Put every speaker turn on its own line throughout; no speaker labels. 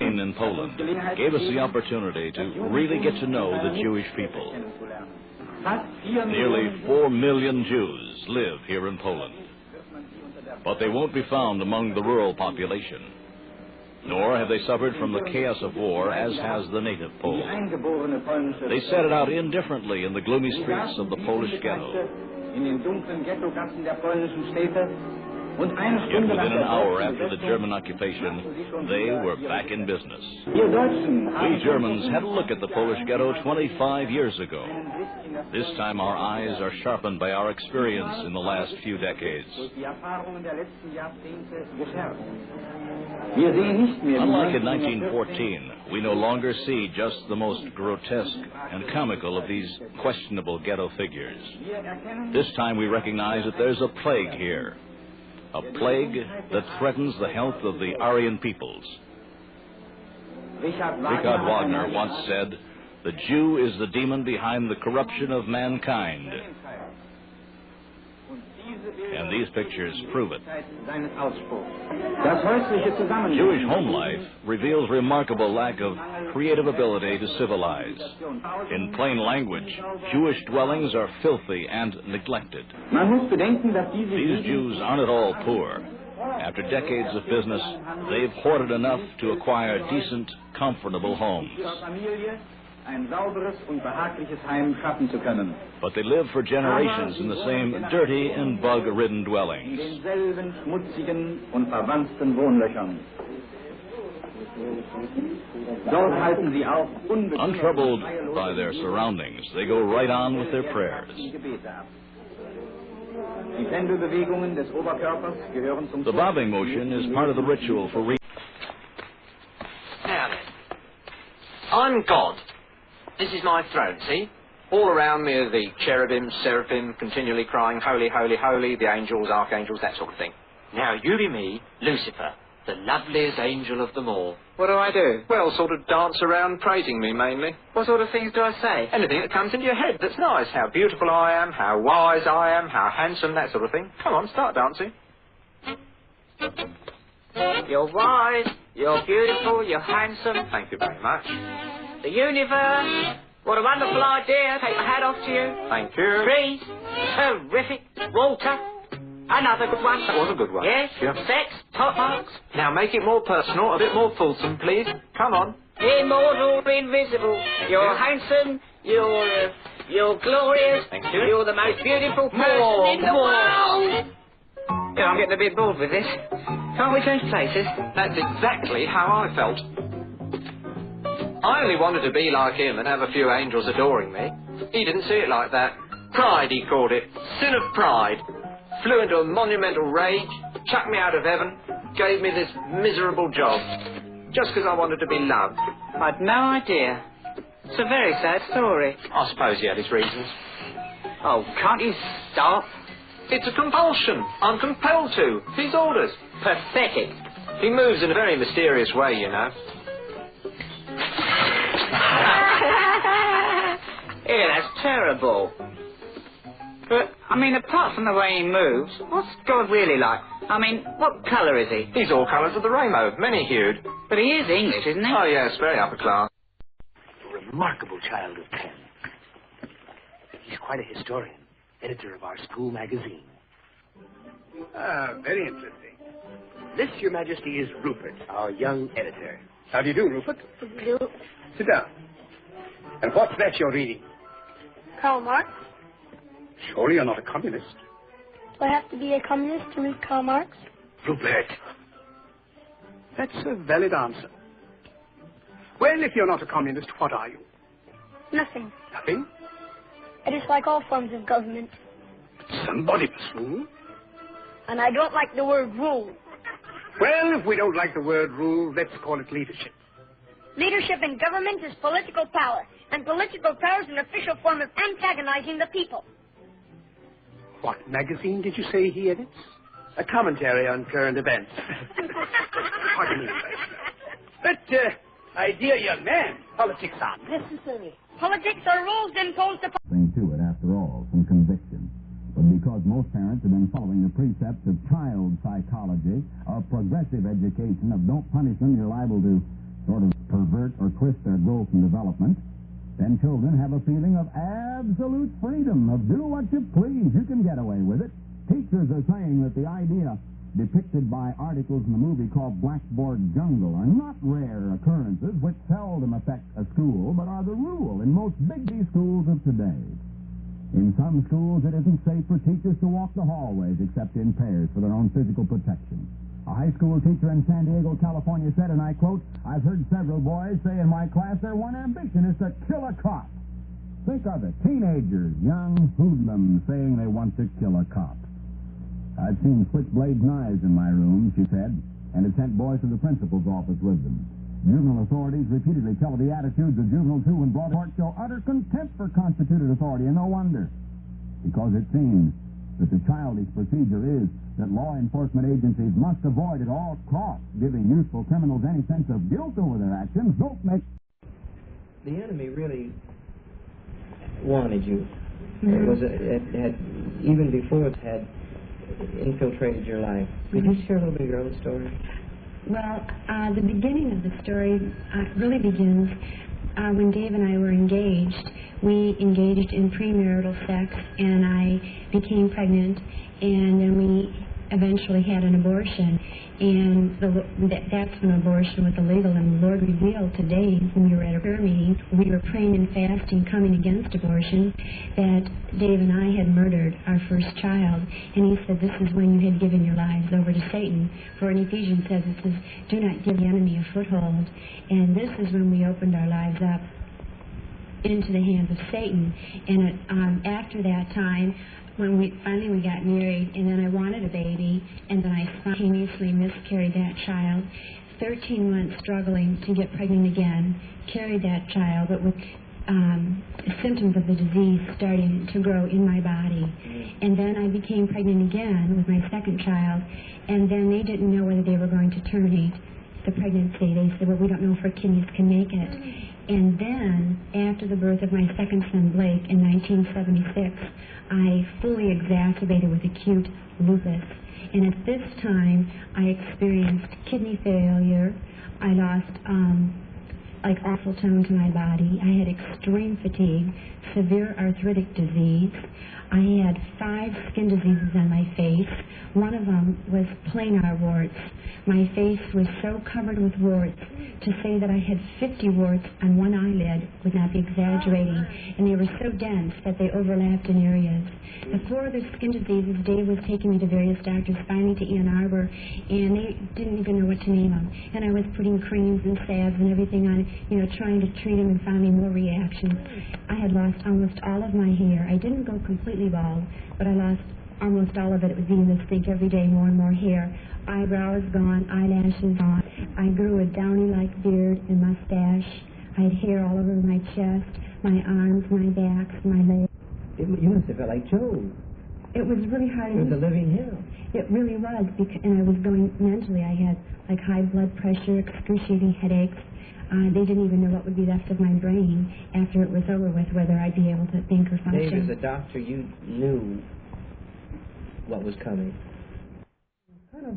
In Poland gave us the opportunity to really get to know the Jewish people. Nearly 4 million Jews live here in Poland, but they won't be found among the rural population, nor have they suffered from the chaos of war as has the native Poles. They set it out indifferently in the gloomy streets of the Polish ghetto. Yet within an hour after the German occupation, they were back in business. We Germans had a look at the Polish ghetto 25 years ago. This time our eyes are sharpened by our experience in the last few decades. Unlike in 1914, we no longer see just the most grotesque and comical of these questionable ghetto figures. This time we recognize that there's a plague here. A plague that threatens the health of the Aryan peoples. Richard Wagner once said, "The Jew is the demon behind the corruption of mankind." And these pictures prove it. Jewish home life reveals remarkable lack of creative ability to civilize. In plain language, Jewish dwellings are filthy and neglected. These Jews aren't at all poor. After decades of business, they've hoarded enough to acquire decent, comfortable homes. But they live for generations in the same dirty and bug-ridden dwellings. Untroubled by their surroundings, they go right on with their prayers. The bobbing motion is part of the ritual for
Now then, I'm God. This is my throne, see? All around me are the cherubim, seraphim, continually crying, holy, holy, holy, the angels, archangels, that sort of thing. Now you be me, Lucifer, the loveliest angel of them all. What do? Well, sort of dance around praising me, mainly. What sort of things do I say? Anything that comes into your head that's nice. How beautiful I am, how wise I am, how handsome, that sort of thing. Come on, start dancing. You're wise, you're beautiful, you're handsome. Thank you very much. The universe, what a wonderful idea. Take my hat off to you. Thank you. Trees, terrific. Water, another good one. That was a good one. Yes, yeah. Sex, top marks. Now make it more personal, a bit more fulsome, please. Come on. Immortal, invisible. You're handsome, you're glorious. Thank you. You're the most beautiful person in the world. Yeah, I'm getting a bit bored with this. Can't we change places? That's exactly how I felt. I only wanted to be like him and have a few angels adoring me. He didn't see it like that. Pride, he called it. Sin of pride. Flew into a monumental rage, chucked me out of heaven, gave me this miserable job. Just because I wanted to be loved. I'd no idea. It's a very sad story. I suppose he had his reasons. Oh, can't you stop? It's a compulsion. I'm compelled to. His orders. Pathetic. He moves in a very mysterious way, you know. Yeah, that's terrible. But, I mean, apart from the way he moves, what's God really like? I mean, what colour is he? He's all colours of the rainbow, many-hued. But he is English, isn't he? Oh, yes, very upper class.
A remarkable child of 10. He's quite a historian, editor of our school magazine.
Ah, very interesting.
This, Your Majesty, is Rupert, our young editor.
How do you do, Rupert? Sit down. And what's that you're reading?
Karl Marx.
Surely you're not a communist.
Do I have to be a communist to read Karl Marx?
Rupert.
That's a valid answer. Well, if you're not a communist, what are you?
Nothing.
Nothing?
I dislike all forms of government.
Somebody must rule.
And I don't like the word rule.
Well, if we don't like the word rule, let's call it leadership.
Leadership in government is political power, and political power is an official form of antagonizing the people.
What magazine did you say he edits?
A commentary on current events.
Pardon me, But, my dear young man, politics aren't necessary.
Politics are rules imposed upon...
Thing to it, after all, some conviction. But because most parents have been following the precepts of child psychology, of progressive education, of don't punish them, you're liable to sort of pervert or twist their growth and development, then children have a feeling of absolute freedom, of do what you please. You can get away with it. Teachers are saying that the idea depicted by articles in the movie called Blackboard Jungle are not rare occurrences which seldom affect a school, but are the rule in most big B schools of today. In some schools, it isn't safe for teachers to walk the hallways except in pairs for their own physical protection. A high school teacher in San Diego, California said, and I quote, "I've heard several boys say in my class their one ambition is to kill a cop." Think of it, teenagers, young hoodlums saying they want to kill a cop. "I've seen switchblade knives in my room," she said, and had sent boys to the principal's office with them. Juvenile authorities repeatedly tell of the attitudes of juveniles who, when brought to court, show utter contempt for constituted authority, and no wonder. Because it seems that the childish procedure is that law enforcement agencies must avoid at all costs giving youthful criminals any sense of guilt over their actions. Don't make...
The enemy really wanted you. It had, even before it had infiltrated your life. Could you share a little bit of your own story?
Well, the beginning of the story really begins when Dave and I were engaged. We engaged in premarital sex, and I became pregnant, and then we eventually had an abortion, and that's when abortion was illegal, and the Lord revealed today when we were at a prayer meeting, we were praying and fasting, coming against abortion, that Dave and I had murdered our first child, and he said, "This is when you had given your lives over to Satan." For in Ephesians says, it says, "Do not give the enemy a foothold," and this is when we opened our lives up into the hands of Satan. And after that time, when we finally got married, and then I wanted a baby, and then I spontaneously miscarried that child. 13 months struggling to get pregnant again, carried that child, but with symptoms of the disease starting to grow in my body. And then I became pregnant again with my second child, and then they didn't know whether they were going to terminate the pregnancy. They said, "Well, we don't know if our kidneys can make it." And then, after the birth of my second son, Blake, in 1976, I fully exacerbated with acute lupus. And at this time, I experienced kidney failure. I lost, awful tone to my body. I had extreme fatigue, severe arthritic disease. I had 5 skin diseases on my face. One of them was planar warts. My face was so covered with warts, to say that I had 50 warts on one eyelid would not be exaggerating, and they were so dense that they overlapped in areas. The 4 other skin diseases, Dave was taking me to various doctors, finally to Ann Arbor, and they didn't even know what to name them. And I was putting creams and salves and everything on, trying to treat them, and finally more reactions. I had lost almost all of my hair. I didn't go completely bald, but I lost almost all of it. It was beginning to stink every day, more and more hair. Eyebrows gone, eyelashes gone. I grew a downy-like beard and mustache. I had hair all over my chest, my arms, my back, my legs.
You must have felt like Job.
It was really hard.
It was a living hell.
It really was, and I was going mentally. I had high blood pressure, excruciating headaches. They didn't even know what would be left of my brain after it was over with, whether I'd be able to think or function.
Dave, as a doctor, you knew what was coming.
Kind of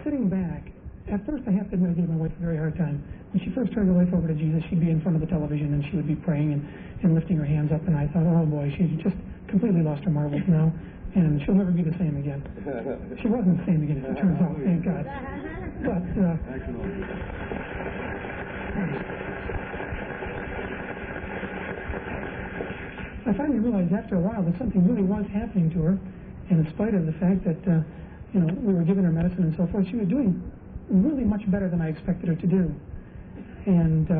sitting back, at first I have to admit I gave my wife a very hard time. When she first turned her life over to Jesus, she'd be in front of the television and she would be praying and lifting her hands up, and I thought, oh boy, she's just completely lost her marbles now, and she'll never be the same again. She wasn't the same again, as it turns out, thank God. But I finally realized after a while that something really was happening to her, and in spite of the fact that we were giving her medicine and so forth, she was doing really much better than I expected her to do. And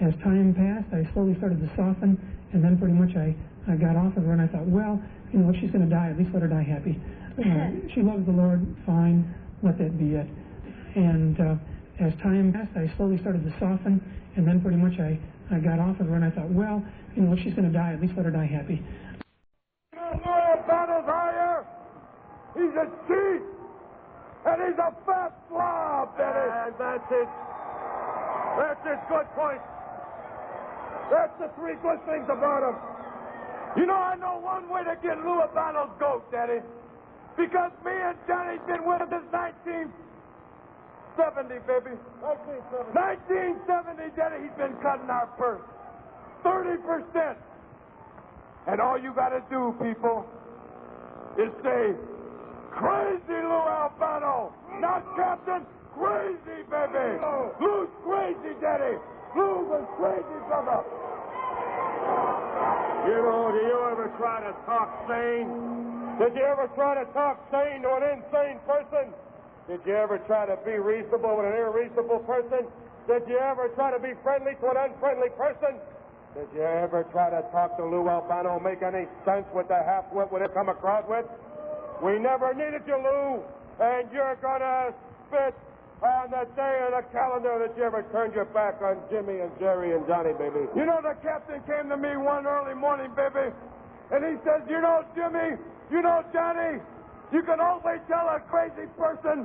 as time passed, I slowly started to soften, and then pretty much I got off of her, and I thought, well, if she's going to die, at least let her die happy. She loves the Lord, fine, let that be it. And as time passed, I slowly started to soften, and then pretty much I got off of her, and I thought, well, if she's going to die, at least let her die happy.
He's a cheat, and he's a fat slob, Dennis. And that's it. That's his good point. That's the 3 good things about him. I know one way to get Lou a Battle goat, Daddy. Because me and Johnny's been with him since 1970, baby. 1970, Daddy, he's been cutting our purse. 30%. And all you got to do, people, is say, crazy Lou Albano. Not Captain, crazy, baby. Lou's crazy, Daddy. Lou was crazy, brother.
You know, do you ever try to talk sane? Did you ever try to talk sane to an insane person? Did you ever try to be reasonable with an irreasonable person? Did you ever try to be friendly to an unfriendly person? Did you ever try to talk to Lou Albano, make any sense with the half-wit would have come across with? We never needed you, Lou, and you're gonna spit on the day of the calendar that you ever turned your back on Jimmy and Jerry and Johnny, baby.
You know, the captain came to me one early morning, baby, and he says, you know, Jimmy, you know, Johnny, you can always tell a crazy person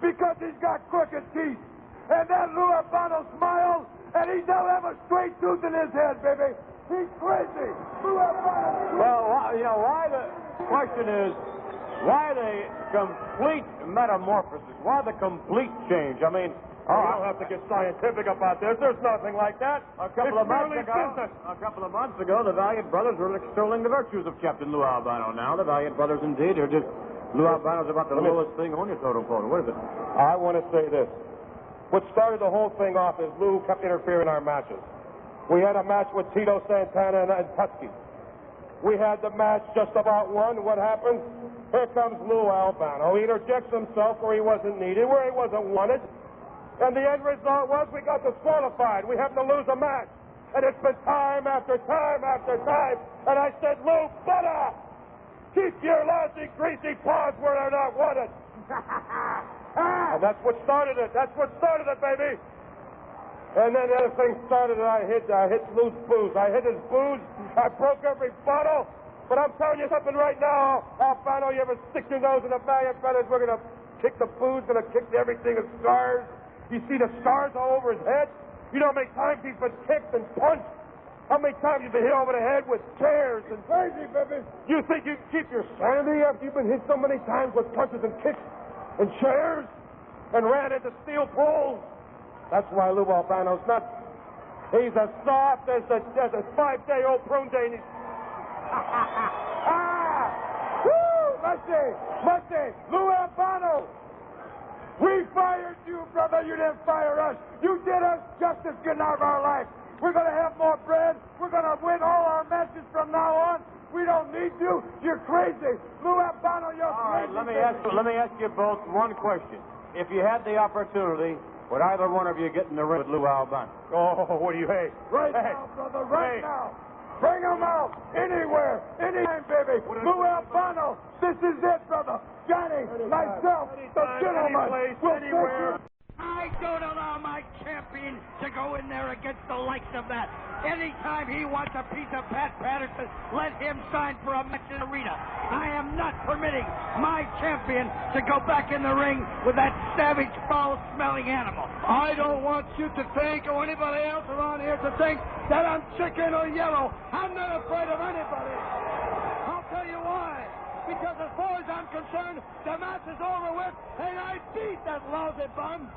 because he's got crooked teeth. And then Lou Albano smiled, and he don't have a straight tooth in his head, baby. He's crazy. Lou Albano.
Well, you know, why the question is, why the complete metamorphosis? Why the complete change? I mean, you don't have to get scientific about this. There's nothing like that. A couple of months ago, the Valiant brothers were extolling the virtues of Captain Lou Albano. Now, the Valiant brothers indeed are just... Lou Albano's about the lowest thing on your totem pole. What is it? I want to say this. What started the whole thing off is Lou kept interfering in our matches. We had a match with Tito Santana and Tutsky. We had the match just about won. What happens? Here comes Lou Albano. He interjects himself where he wasn't needed, where he wasn't wanted. And the end result was we got disqualified. We happened to lose a match. And it's been time after time after time. And I said, Lou, butter! Keep your lousy, greasy paws where they're not wanted. And that's what started it. That's what started it, baby. And then the other thing started, and I hit Lou's booze. I hit his booze. I broke every bottle. But I'm telling you something right now, Albano, you ever stick your nose in the Valiant Brothers, we're going to kick the booze, going to kick everything of scars. You see the scars all over his head? You know how many times he's been kicked and punched? How many times you've been hit over the head with chairs and...
Crazy, baby.
You think you can keep your sanity after you've been hit so many times with punches and kicks and chairs and ran into steel poles? That's why Lou Albano's not... He's as soft as a 5-day-old prune day. Musty! Lou Albano! We fired you, brother. You didn't fire us. You did us justice getting out of our life. We're going to have more bread. We're going to win all our matches from now on. We don't need you. You're crazy. Lou Albano, you're crazy.
All right, let me ask you both one question. If you had the opportunity, would either one of you get in the ring with Lou Albano?
Oh, what do you hate?
Right now, brother, right now. Bring him out. Anywhere. Anytime, baby. Lou Albano. This is it, brother. Johnny, myself, the gentleman.
Anywhere.
I don't allow my champion to go in there against the likes of that. Anytime he wants a piece of Pat Patterson, let him sign for a match in the arena. I am not permitting my champion to go back in the ring with that savage, foul-smelling animal. I don't want you to think, or anybody else around here to think, that I'm chicken or yellow. I'm not afraid of anybody. I'll tell you why. Because as far as I'm concerned, the match is over with, and I beat that lousy bum.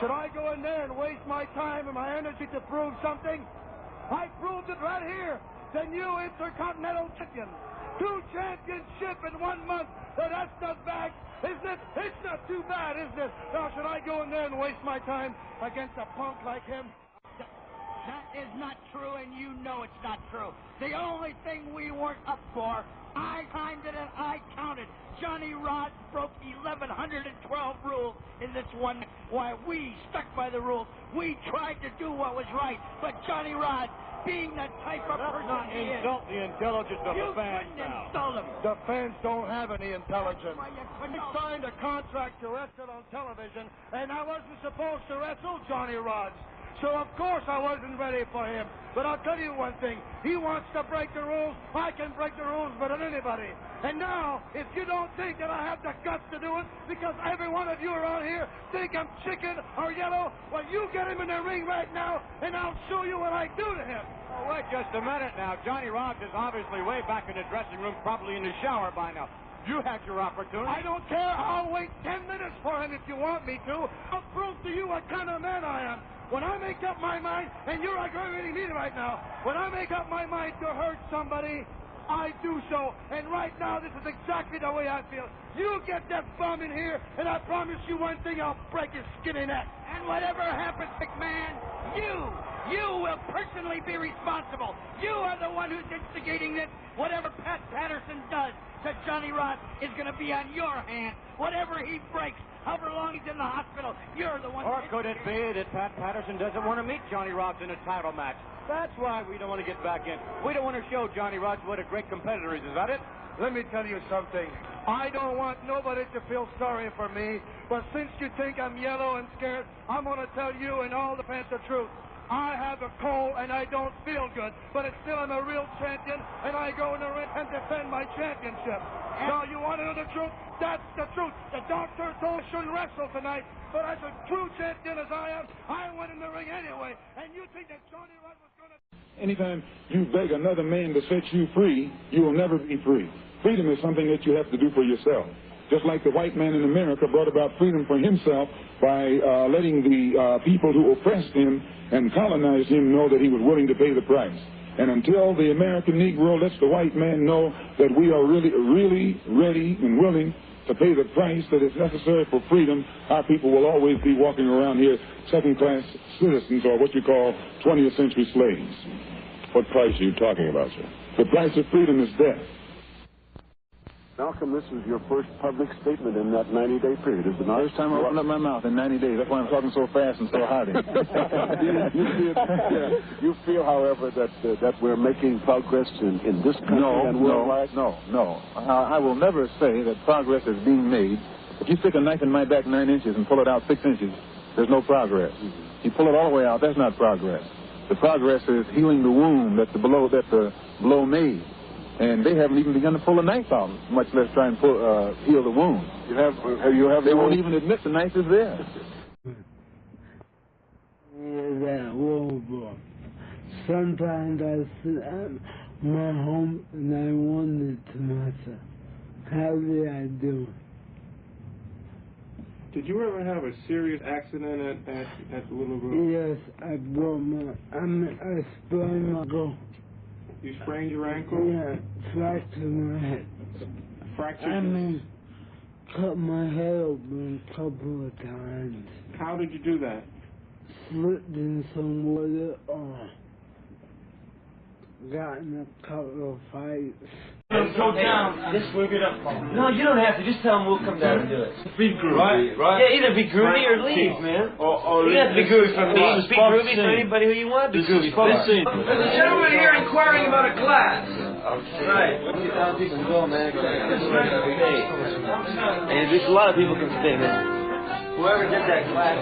Should I go in there and waste my time and my energy to prove something? I proved it right here. The new Intercontinental Champion. 2 championships in 1 month. So that's not bad, isn't it? It's not too bad, isn't it? Now, should I go in there and waste my time against a punk like him? That is not true, and you know it's not true. The only thing we weren't up for, I timed it and I counted. Johnny Rod broke 1,112 rules in this one. Why, we stuck by the rules. We tried to do what was right. But Johnny Rod, being the type of person he is...
Insult the intelligence of the fans
now. You couldn't insult him.
The fans don't have any intelligence.
I signed a contract to wrestle on television, and I wasn't supposed to wrestle Johnny Rod. So, of course, I wasn't ready for him. But I'll tell you one thing. He wants to break the rules. I can break the rules better than anybody. And now, if you don't think that I have the guts to do it, because every one of you around here think I'm chicken or yellow, well, you get him in the ring right now, and I'll show you what I do to him.
Oh, wait just a minute now. Johnny Rogers is obviously way back in the dressing room, probably in the shower by now.
You had your opportunity.
I don't care. I'll wait 10 minutes for him if you want me to. I'll prove to you what kind of man I am. When I make up my mind, and you're aggravating me right now, when I make up my mind to hurt somebody, I do so. And right now, this is exactly the way I feel. You get that bum in here, and I promise you one thing, I'll break his skinny neck. And whatever happens, McMahon, you will personally be responsible. You are the one who's instigating this. Whatever Pat Patterson does to Johnny Rod is going to be on your hands. Whatever he breaks, however long he's in the hospital, you're the one.
Or could it be that Pat Patterson doesn't want to meet Johnny Rods in a title match? That's why we don't want to get back in. We don't want to show Johnny Rods what a great competitor he is. Is that it?
Let me tell you something. I don't want nobody to feel sorry for me, but since you think I'm yellow and scared, I'm going to tell you and all the fans the truth. I have a cold and I don't feel good, but it's still I'm a real champion, and I go in the ring and defend my championship. So you want to know the truth? That's the truth. The doctor told me I shouldn't wrestle tonight, but as a true champion as I am, I went in the ring anyway. And you think that Johnny Rod was going to...
Anytime you beg another man to set you free, you will never be free. Freedom is something that you have to do for yourself. Just like the white man in America brought about freedom for himself by letting the people who oppressed him and colonized him know that he was willing to pay the price. And until the American Negro lets the white man know that we are really ready and willing to pay the price that is necessary for freedom, our people will always be walking around here second-class citizens, or what you call 20th century slaves.
What price are you talking about, sir?
The price of freedom is death.
Malcolm, this is your first public statement in that 90-day period, is it not?
First time I opened up my mouth in 90 days. That's why I'm talking so fast and so hearty.
You feel, however, that we're making progress in this country and worldwide?
No. I will never say that progress is being made. If you stick a knife in my back 9 inches and pull it out 6 inches, there's no progress. You pull it all the way out, that's not progress. The progress is healing the wound that the blow made. And they haven't even begun to pull the knife out, much less try and heal the wound. They won't even admit the knife is there.
That war. Sometimes I sit at my home and I wonder to myself, how did I do?
Did you ever have a serious accident at the Little Grove?
Yes, I sprained my ankle.
You sprained your ankle?
Yeah, fractured my head.
Fractured?
Cut my head open a couple of times.
How did you do that?
Slipped in some water or got in a couple of fights.
Go down. Just whip it up. No, you don't have to. Just tell them we'll come down and do it.
Be groovy,
right? Yeah, either be groovy or leave, man. You don't have to be groovy for me. Be groovy for anybody who you want to be groovy for. There's a gentleman here inquiring about a class. Okay. Right. Let's get down people go, man. And there's a lot of people can stay, man. Whoever did that class.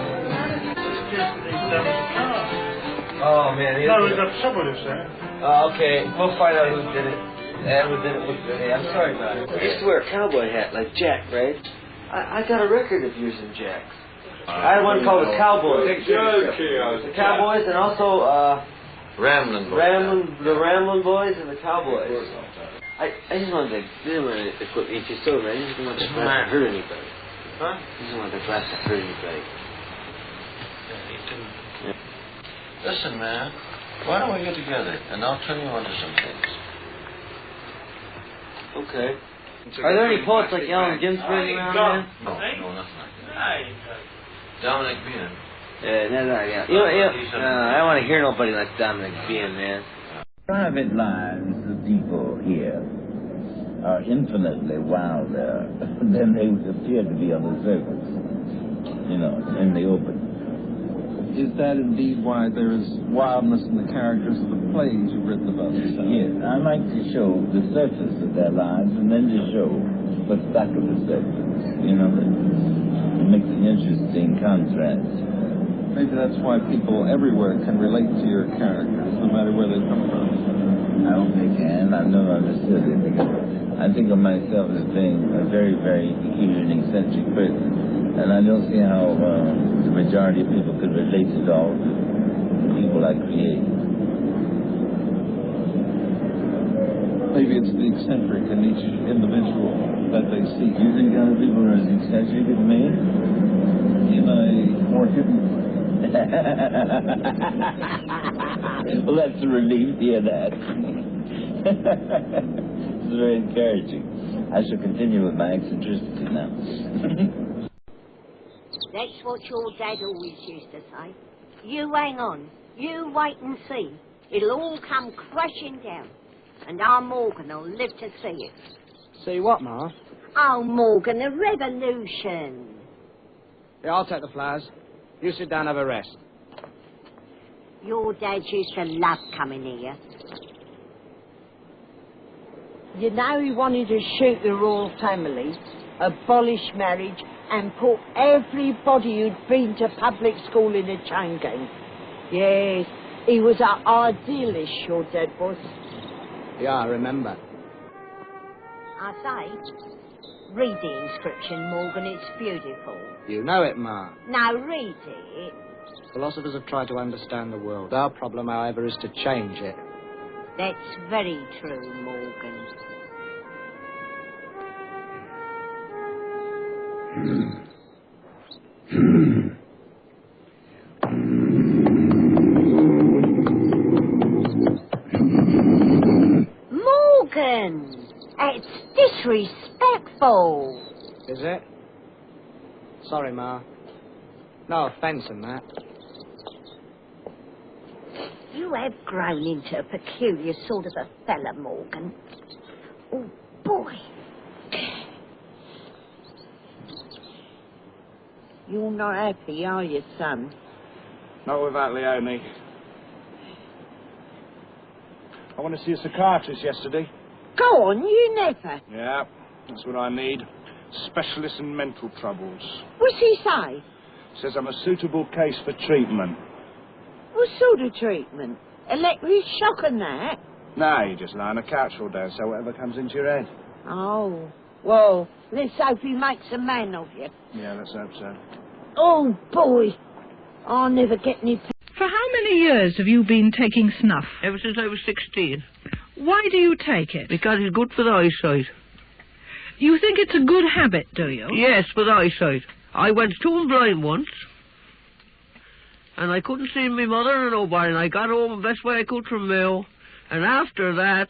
Oh, man.
No, we got somebody, sir.
Okay. We'll find out who did it. And we did it with hey, I'm sorry about it. I used to wear a cowboy hat like Jack, right? I got a record of using Jacks. I had one called the Cowboys. The Cowboys and also the Ramblin' Boys and the Cowboys. I just wanted to equip each so, man. I just didn't want the glass to hurt anybody. Huh? I just didn't want the glass to hurt anybody.
Yeah. Listen, man. Why don't we get together and I'll turn you onto some things.
Okay. Are there any poets like Allen Ginsberg around, man?
No, nothing like that. Dominic Bean.
Yeah. I don't want to hear nobody like Dominic Bean, man.
Private lives of people here are infinitely wilder than they would appear to be on the surface, in the open.
Is that indeed why there is wildness in the characters of the plays you've written about yourself?
Yes, I like to show the surface of their lives and then to show what's back of the surface, that makes an interesting contrast.
Maybe that's why people everywhere can relate to your characters, no matter where they come from.
I hope they can. I've never understood it, because I think of myself as being a very, very peculiar and eccentric person. And I don't see how the majority of people could relate at all to the people I create.
Maybe it's the eccentric in each individual.
public seat. You think other people are as eccentric as me? You know, more hidden. Well, that's a relief to hear that. It's very encouraging. I shall continue with my eccentricity now.
That's what your dad always used to say. You hang on. You wait and see. It'll all come crashing down. And our Morgan will live to see it.
See what, Ma?
Oh, Morgan, the revolution.
Yeah, I'll take the flowers. You sit down and have a rest.
Your dad used to love coming here. You know, he wanted to shoot the royal family, abolish marriage, and put everybody who'd been to public school in a chain gang. Yes, he was an idealist, your dad was.
Yeah, I remember.
I say, read the inscription, Morgan, it's beautiful.
You know it, Ma.
Now read it.
Philosophers have tried to understand the world. Our problem, however, is to change it.
That's very true, Morgan. Morgan! It's disrespectful.
Is it? Sorry, Ma. No offence in that.
You have grown into a peculiar sort of a fella, Morgan. Oh, boy. You're not happy, are you, son?
Not without Leonie. I want to see a psychiatrist yesterday.
Go on, you never.
Yeah, that's what I need. Specialist in mental troubles.
What's he say?
Says I'm a suitable case for treatment.
What sort of treatment? Electric shock and that?
No, you just lie on a couch all day and say whatever comes into your head.
Oh, well, let's hope he makes a man of you.
Yeah, let's hope so.
Oh, boy. I'll never get any...
For how many years have you been taking snuff?
Ever since I was 16.
Why do you take it?
Because it's good for the eyesight.
You think it's a good habit, do you?
Yes, for the eyesight. I went stone blind once, and I couldn't see my mother or nobody, and I got home the best way I could from Mill, and after that,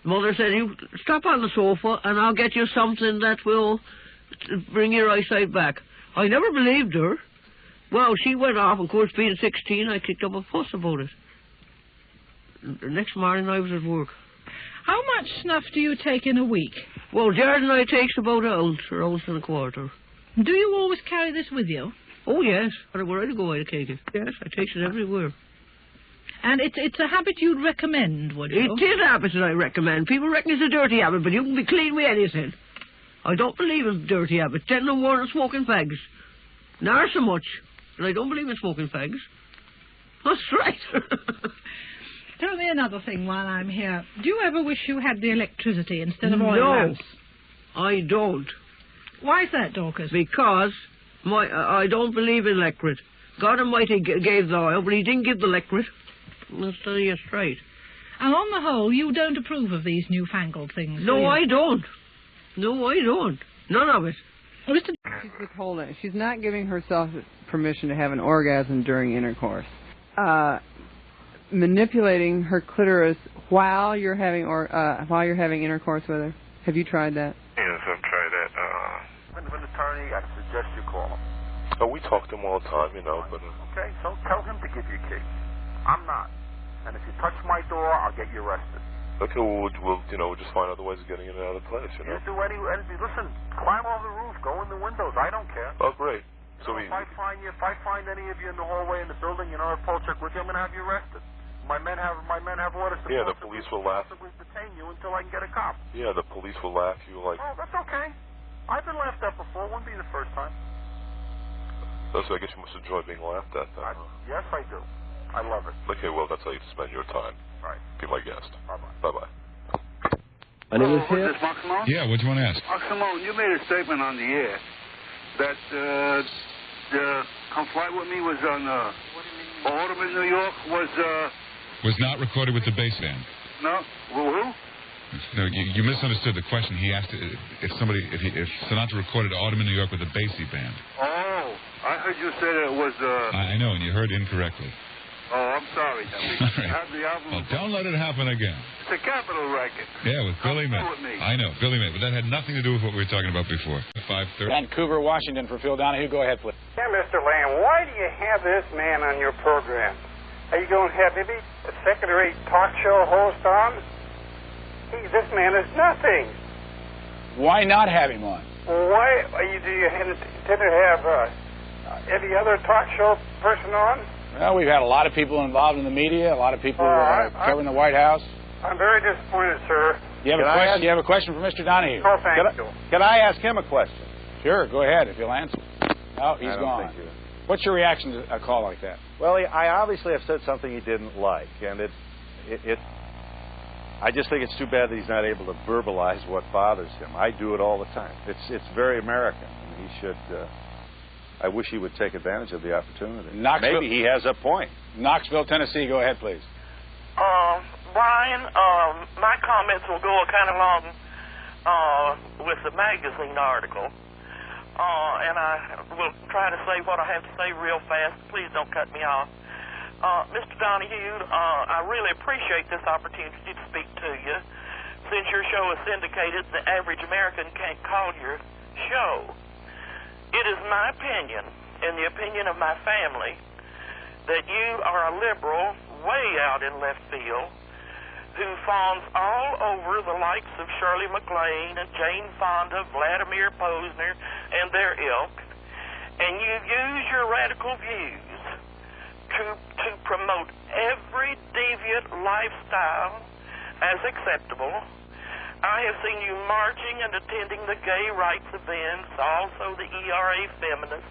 Mother said, you stop on the sofa, and I'll get you something that will bring your eyesight back. I never believed her. Well, she went off, of course, being 16, I kicked up a fuss about it. The next morning I was at work.
How much snuff do you take in a week?
Well, Gerald and I takes about an ounce or ounce and a quarter.
Do you always carry this with you?
Oh, yes. Wherever I go, I take it. Yes, I take it everywhere.
And it's a habit you'd recommend, would you?
It is a habit that I recommend. People reckon it's a dirty habit, but you can be clean with anything. I don't believe in dirty habits. 10 no more than smoking fags. Nor so much. And I don't believe in smoking fags. That's right.
Tell me another thing while I'm here. Do you ever wish you had the electricity instead of oil lamps?
No, I don't.
Why is that, Dorcas?
Because I don't believe in electric. God Almighty gave the oil, but he didn't give the electric. Let's tell you straight.
And on the whole, you don't approve of these newfangled things,
No, I don't. No, I don't. None of it.
She's withholding. She's not giving herself permission to have an orgasm during intercourse. Manipulating her clitoris while you're having intercourse with her. Have you tried that?
Yes, I've tried that.
When an attorney, I suggest you call him.
Oh, we talk to him all the time, you know, but...
Okay, so tell him to give you a key. I'm not. And if you touch my door, I'll get you arrested.
Okay, well, we'll just find other ways of getting in and out of the place, you know?
You do anything. Listen, climb over the roof, go in the windows. I don't care.
Oh, great. So
if I find any of you in the hallway in the building, you know, a poll check with you, I'm going to have you arrested. My men have orders to
the police will laugh.
Detain you until I can get a cop.
Yeah, the police will laugh. You like...
Oh, that's okay. I've been laughed at before. Wouldn't be the first time.
So I guess you must enjoy being laughed at, then.
Yes, I do. I love it.
Okay, well, that's how you spend your time.
Right.
Be my guest.
Bye-bye.
Bye-bye.
My name is here. Is this Mark Simone?
Yeah, what do you want to ask?
Mark Simone, you made a statement on the air that the Come Fly With Me was on Autumn in New York was
not recorded with the bass band.
No? Well, who?
No, you misunderstood the question. He asked if Sinatra recorded Autumn in New York with a Basie band.
Oh, I heard you say that it was...
I know, and you heard incorrectly.
Oh, I'm sorry.
All right.
Have the album...
Well, don't let it happen again.
It's a capital record.
Yeah, with Billy May. I know, Billy May, but that had nothing to do with what we were talking about before. 5:30.
Vancouver, Washington, for Phil Donahue. Go ahead, please.
Yeah, Mr. Lamb, why do you have this man on your program? Are you going to have maybe a second-rate talk show host on? This man is nothing.
Why not have him on?
Why do you intend to have any other talk show person on?
Well, we've had a lot of people involved in the media, a lot of people covering the White House.
I'm very disappointed, sir.
You have a question for Mr. Donahue?
Oh, thank you.
Can I ask him a question? Sure, go ahead if you'll answer. No, he's gone. What's your reaction to a call like that?
Well, I obviously have said something he didn't like, and I just think it's too bad that he's not able to verbalize what bothers him. I do it all the time. It's very American. And he should. I wish he would take advantage of the opportunity. Maybe he has a point.
Knoxville, Tennessee. Go ahead, please.
Brian, my comments will go kind of along with the magazine article, and I will try to say what I have to say real fast. Please don't cut me off. Mr. Donahue, I really appreciate this opportunity to speak to you. Since your show is syndicated, the average American can't call your show. It is my opinion, and the opinion of my family, that you are a liberal way out in left field who fawns all over the likes of Shirley MacLaine and Jane Fonda, Vladimir Posner, and their ilk, and you use your radical views to promote every deviant lifestyle as acceptable. I have seen you marching and attending the gay rights events, also the ERA feminists.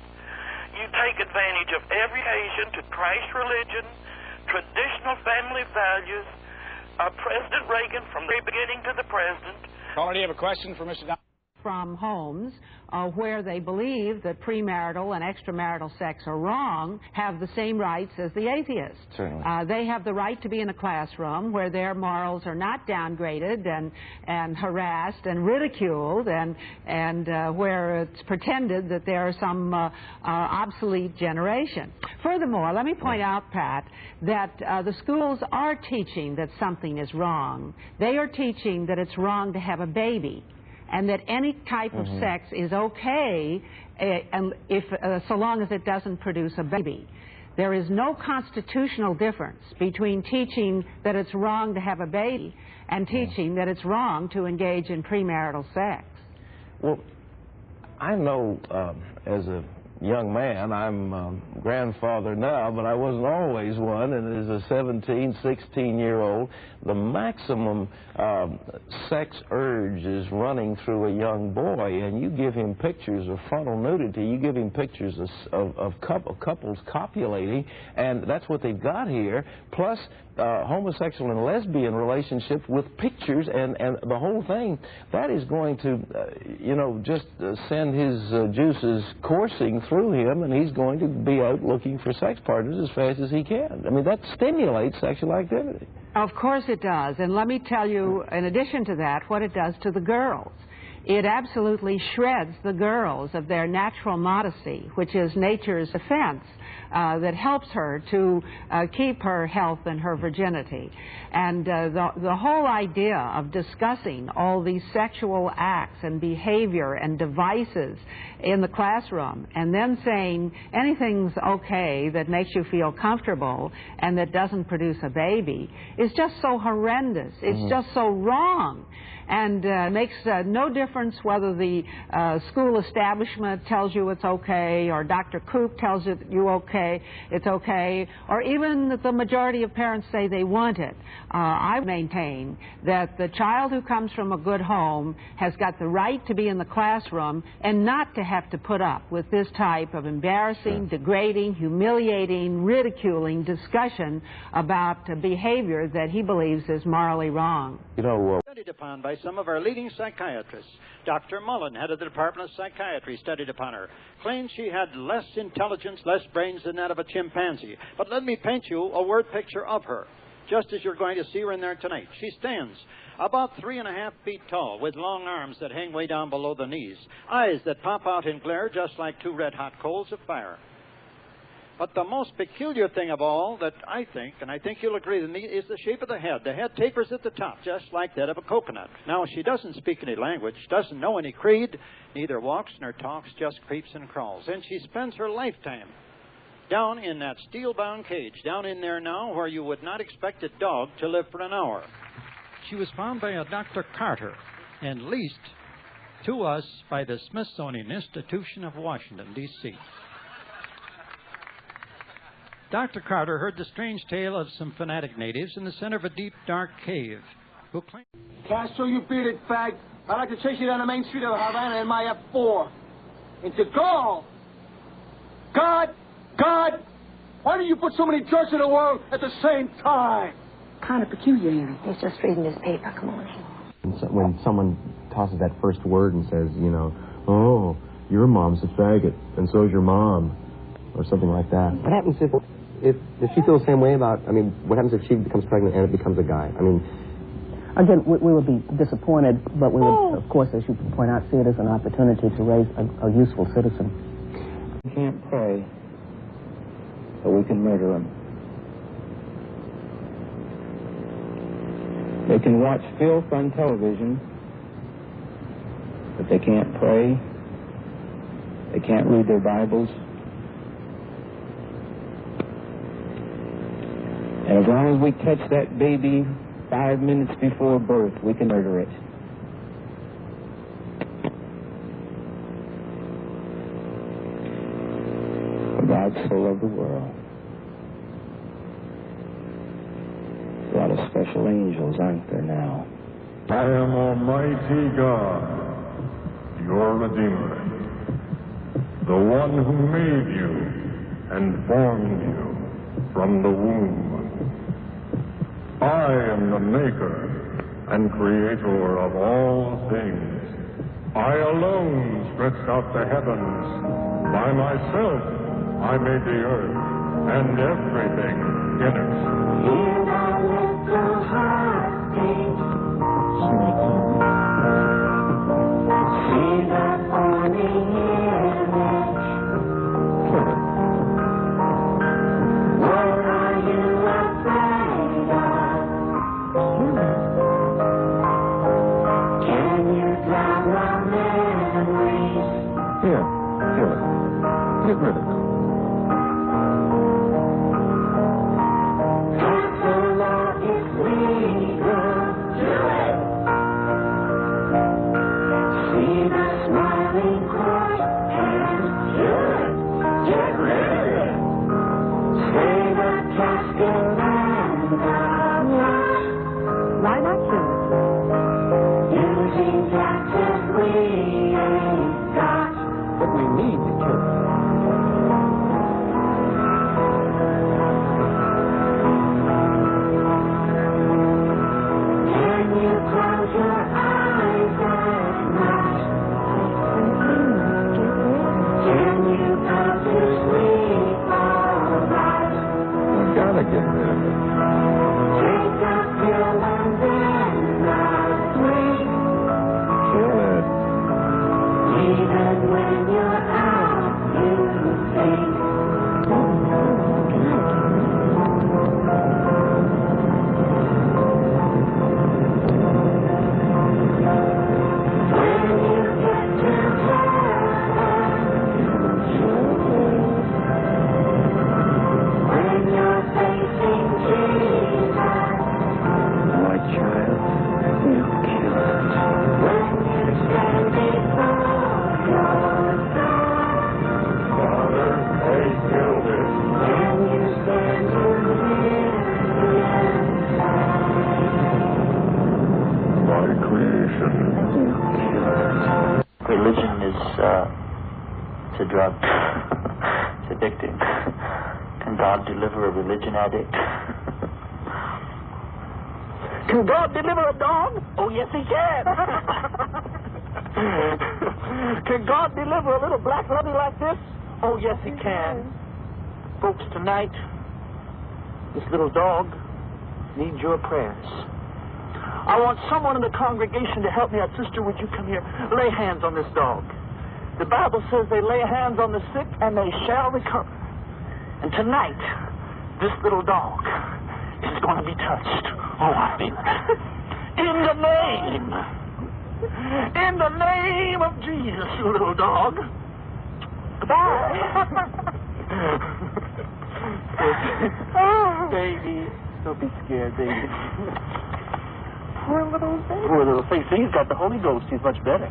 You take advantage of every occasion to trash religion, traditional family values, President Reagan from the beginning to the present.
Caller, do you have a question for Mr. Donahue?
From homes where they believe that premarital and extramarital sex are wrong, have the same rights as the atheists.
Certainly.
They have the right to be in a classroom where their morals are not downgraded and harassed and ridiculed, and where it's pretended that they're some obsolete generation. Furthermore, let me point out, Pat, that the schools are teaching that something is wrong. They are teaching that it's wrong to have a baby, and that any type of sex is okay so long as it doesn't produce a baby. There is no constitutional difference between teaching that it's wrong to have a baby and teaching that it's wrong to engage in premarital sex.
Well, I know as a young man, I'm a grandfather now, but I wasn't always one, and as a 17, 16-year-old, the maximum sex urge is running through a young boy, and you give him pictures of frontal nudity, you give him pictures of couples copulating, and that's what they've got here, plus homosexual and lesbian relationship with pictures and the whole thing. That is going to, just send his juices coursing through him, and he's going to be out looking for sex partners as fast as he can. I mean, that stimulates sexual activity.
Of course it does, and let me tell you, in addition to that, what it does to the girls. It absolutely shreds the girls of their natural modesty, which is nature's defense that helps her to keep her health and her virginity. And the whole idea of discussing all these sexual acts and behavior and devices in the classroom and then saying anything's okay that makes you feel comfortable and that doesn't produce a baby is just so horrendous. It's just so wrong. And makes no difference whether the school establishment tells you it's okay, or Dr. Cooke tells you it's okay, or even that the majority of parents say they want it. I maintain that the child who comes from a good home has got the right to be in the classroom and not to have to put up with this type of embarrassing, degrading, humiliating, ridiculing discussion about behavior that he believes is morally wrong.
Studied upon by some of our leading psychiatrists. Dr. Mullen, head of the Department of Psychiatry, studied upon her. Claims she had less intelligence, less brains than that of a chimpanzee. But let me paint you a word picture of her. just as you're going to see her in there tonight. She stands about 3.5 feet tall, with long arms that hang way down below the knees, eyes that pop out and glare just like 2 red-hot coals of fire. But the most peculiar thing of all that I think, and I think you'll agree with me, is the shape of the head. The head tapers at the top, just like that of a coconut. Now, she doesn't speak any language, doesn't know any creed, neither walks nor talks, just creeps and crawls. And she spends her lifetime down in that steel-bound cage, down in there now where you would not expect a dog to live for an hour. She was found by a Dr. Carter and leased to us by the Smithsonian Institution of Washington, D.C. Dr. Carter heard the strange tale of some fanatic natives in the center of a deep, dark cave who claimed...
Castro, you bearded fag. I'd like to chase you down the main street of Havana in my F4. Into Gaul. God, why do you put so many drugs in the world at the same time?
Kind of peculiar, Aaron. He's just reading his paper. Come on in.
When someone tosses that first word and says, you know, oh, your mom's a faggot, and so's your mom, or something like that. What happens if she feels the same way about, I mean, what happens if she becomes pregnant and it becomes a guy? I mean...
Again, we would be disappointed, but we would, of course, as you point out, see it as an opportunity to raise a useful citizen.
We can't pray, but we can murder them. They can watch filth on television, but they can't pray. They can't read their Bibles. And as long as we catch that baby 5 minutes before birth, we can murder it. For God so loved the world. A lot of special angels, aren't there now?
I am Almighty God, your Redeemer, the one who made you and formed you from the womb. I am the maker and creator of all things. I alone stretched out the heavens. By myself I made the earth and everything in it. Hear that little heartbeat. See that forming image. What are you afraid of? Can you drown our memories? Here, get rid of it.
Why not kill it?
Using tactics we ain't got.
But we need to kill it.
Can you close your eyes at night? Can you go to sleep all night?
We've got to get rid of it.
Take a pill and then sleep.
Kill it.
Even when you're out, you think. When you get to when you're facing Jesus,
My child, you kill it.
when you stand before your God,
Father, I killed it.
when you stand to
My creation.
Religion is it's a drug. It's addicting. Can God deliver a religion addict? Can God deliver a dog? Oh, yes, he can. Can God deliver a little black puppy like this? Oh, yes, he can. Folks, tonight, this little dog
need your prayers. I want someone in the congregation to help me out. Sister, would you come here? Lay hands on this dog. The Bible says they lay hands on the sick and they shall recover. And tonight, this little dog is going to be touched. Oh, I feel it. In the name of Jesus, you little dog. Goodbye. Baby, don't be scared, baby. Poor little thing. Poor little thing. See, he's got the Holy Ghost. He's much better.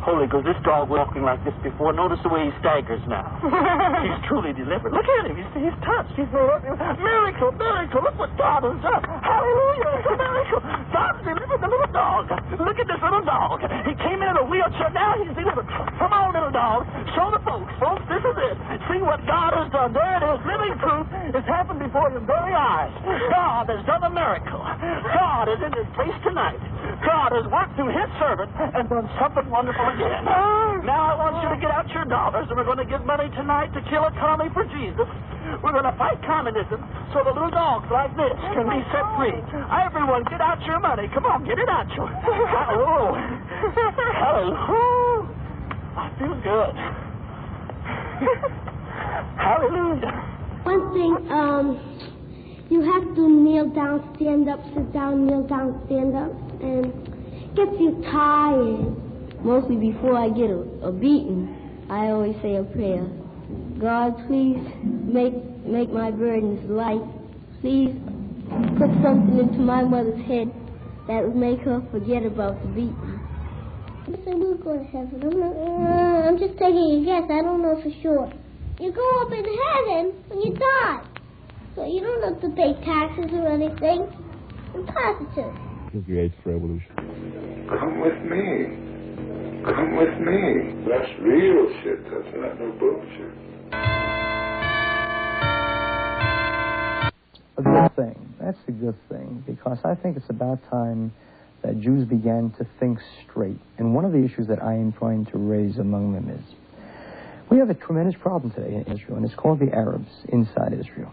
Holy Ghost, this dog walking like this before. Notice the way he staggers now. He's truly delivered. Look at him. He's touched. He's miracle, miracle. Look what God has done. Hallelujah. It's a miracle. God's delivered the little dog. Look at this little dog. He came in a wheelchair. Now he's delivered. Come on, little dog. Show the folks. Folks, this is it. See what God has done. There it is. Living proof. It's happened before your very eyes. God has done a miracle. God is in this place tonight. God has worked through his servant and done something wonderful again. Now I want you to get out your dollars, and we're going to give money tonight to kill a commie for Jesus. We're going to fight communism so the little dogs like this can be set free. Everyone, get out your money. Come on, get it out. Oh, hallelujah. I feel good. Hallelujah.
One thing, you have to kneel down, stand up, sit down, kneel down, stand up, and gets you tired. Mostly before I get a beating, I always say a prayer. God, please make my burdens light. Please put something into my mother's head that would make her forget about the beating. I said we'll go to heaven. I'm just taking a guess. I don't know for sure. You go up in heaven when you die. So you don't have to pay taxes or anything. I'm positive.
You're the 8th revolution.
Come with me. Come with me. That's real shit. That's not no bullshit.
A good thing. That's a good thing, because I think it's about time that Jews began to think straight. And one of the issues that I am trying to raise among them is we have a tremendous problem today in Israel, and it's called the Arabs inside Israel.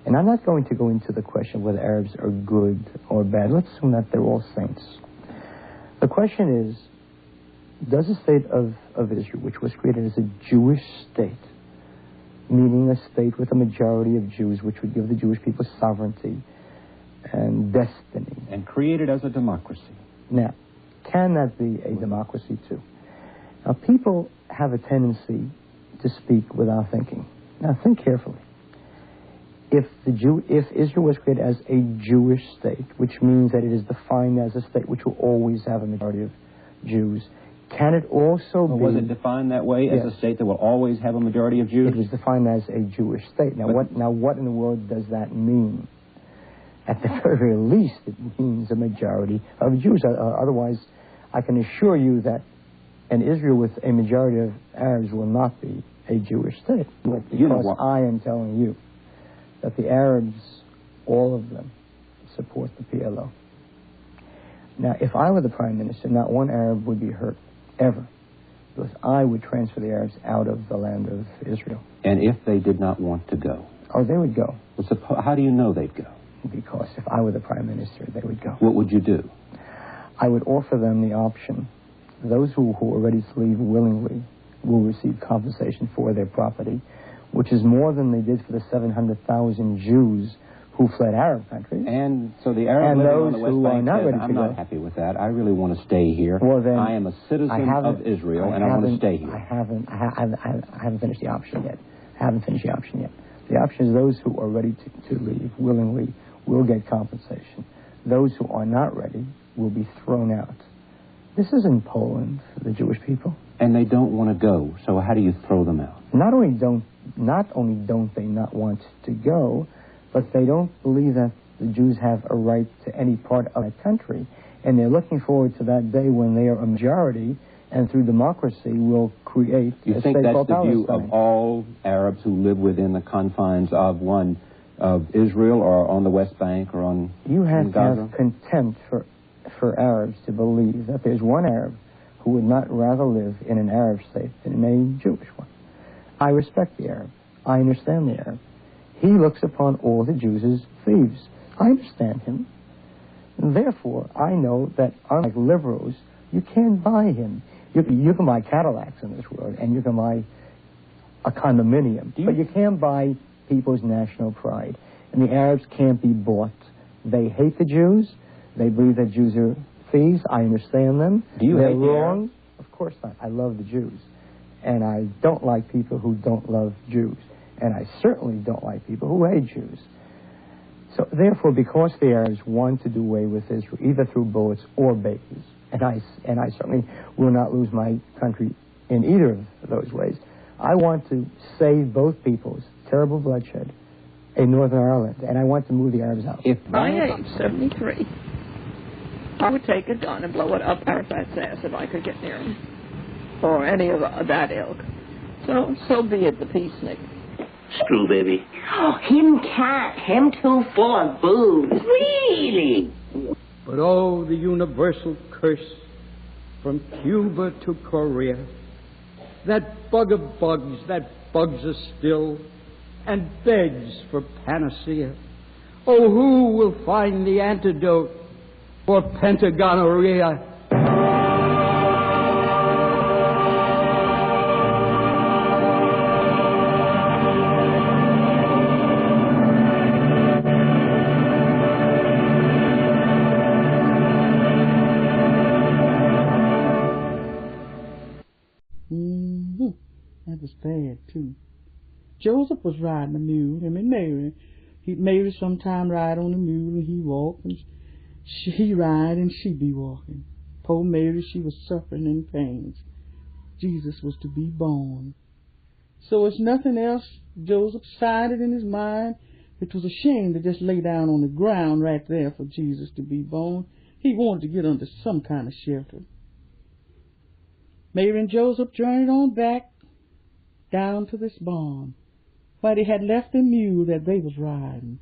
And I'm not going to go into the question of whether Arabs are good or bad. Let's assume that they're all saints. The question is, does the state of Israel, which was created as a Jewish state, meaning a state with a majority of Jews, which would give the Jewish people sovereignty and destiny.
And created as a democracy.
Now, can that be a democracy too? Now, people have a tendency to speak without thinking. Now, think carefully. If Israel was created as a Jewish state, which means that it is defined as a state which will always have a majority of Jews, can it also be...
Was it defined that way, as a state that will always have a majority of Jews?
It was defined as a Jewish state. Now, what in the world does that mean? At the very least, it means a majority of Jews. Otherwise, I can assure you that an Israel with a majority of Arabs will not be a Jewish state. Because I am telling you that the Arabs, all of them, support the PLO. Now, if I were the Prime Minister, not one Arab would be hurt, ever, because I would transfer the Arabs out of the land of Israel.
And if they did not want to go?
Oh, they would go.
Well, how do you know they'd go?
Because if I were the Prime Minister, they would go.
What would you do?
I would offer them the option. Those who are ready to leave willingly will receive compensation for their property, which is more than they did for the 700,000 Jews who fled Arab countries.
And so the Arabs living on the West Bank said, I'm not
go.
happy with that. I really want to stay here.
Well, then,
I am a citizen of Israel, and I want to stay here.
I haven't finished the option yet. The option is those who are ready to leave willingly will get compensation. Those who are not ready will be thrown out. This isn't Poland for the Jewish people.
And they don't want to go, so how do you throw them out?
Not only don't they not want to go, but they don't believe that the Jews have a right to any part of that country. And they're looking forward to that day when they are a majority and through democracy will create
a state called Palestine. You think that's the view of all Arabs who live within the confines of Israel or on the West Bank or on Gaza?
You have to have contempt for Arabs to believe that there's one Arab who would not rather live in an Arab state than in a Jewish one. I respect the Arab. I understand the Arab. He looks upon all the Jews as thieves. I understand him. And therefore, I know that unlike liberals, you can't buy him. You can buy Cadillacs in this world, and you can buy a condominium, but you can't buy people's national pride. And the Arabs can't be bought. They hate the Jews. They believe that Jews are thieves. I understand them.
Do you
They're
hate the
wrong.
Arabs?
Of course not. I love the Jews. And I don't like people who don't love Jews. And I certainly don't like people who hate Jews. So therefore, because the Arabs want to do away with Israel, either through bullets or babies, and I certainly will not lose my country in either of those ways, I want to save both peoples terrible bloodshed in Northern Ireland, and I want to move the Arabs out.
If by age 73, I would take a gun and blow it up Arafat's ass if I could get near him, or any of that ilk. So be it, the peacenik.
Screw, baby.
Oh, him can't. Him too full of booze. Really?
But oh, the universal curse from Cuba to Korea. That bug of bugs that bugs us still and begs for panacea. Oh, who will find the antidote for pentagonorrhea?
That was bad, too. Joseph was riding a mule, him and Mary. Mary sometime ride on a mule, and he walk, and he ride, and she be walking. Poor Mary, she was suffering in pains. Jesus was to be born. So it's nothing else. Joseph decided in his mind it was a shame to just lay down on the ground right there for Jesus to be born. He wanted to get under some kind of shelter. Mary and Joseph journeyed on back down to this barn where they had left the mule that they was riding.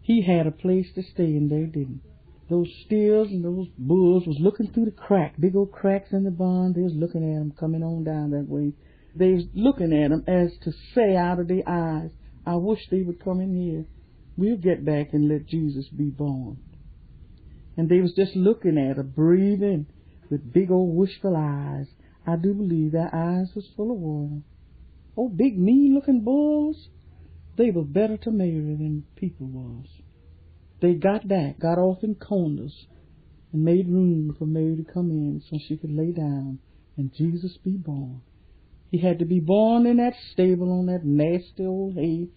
He had a place to stay, and they didn't. Those steers and those bulls was looking through the crack, big old cracks in the barn. They was looking at him coming on down that way. They was looking at him as to say out of their eyes, I wish they would come in here. We'll get back and let Jesus be born. And they was just looking at her, breathing with big old wishful eyes. I do believe their eyes was full of water. Oh, big mean-looking bulls. They were better to Mary than people was. They got back, got off in corners, and made room for Mary to come in so she could lay down and Jesus be born. He had to be born in that stable on that nasty old hay,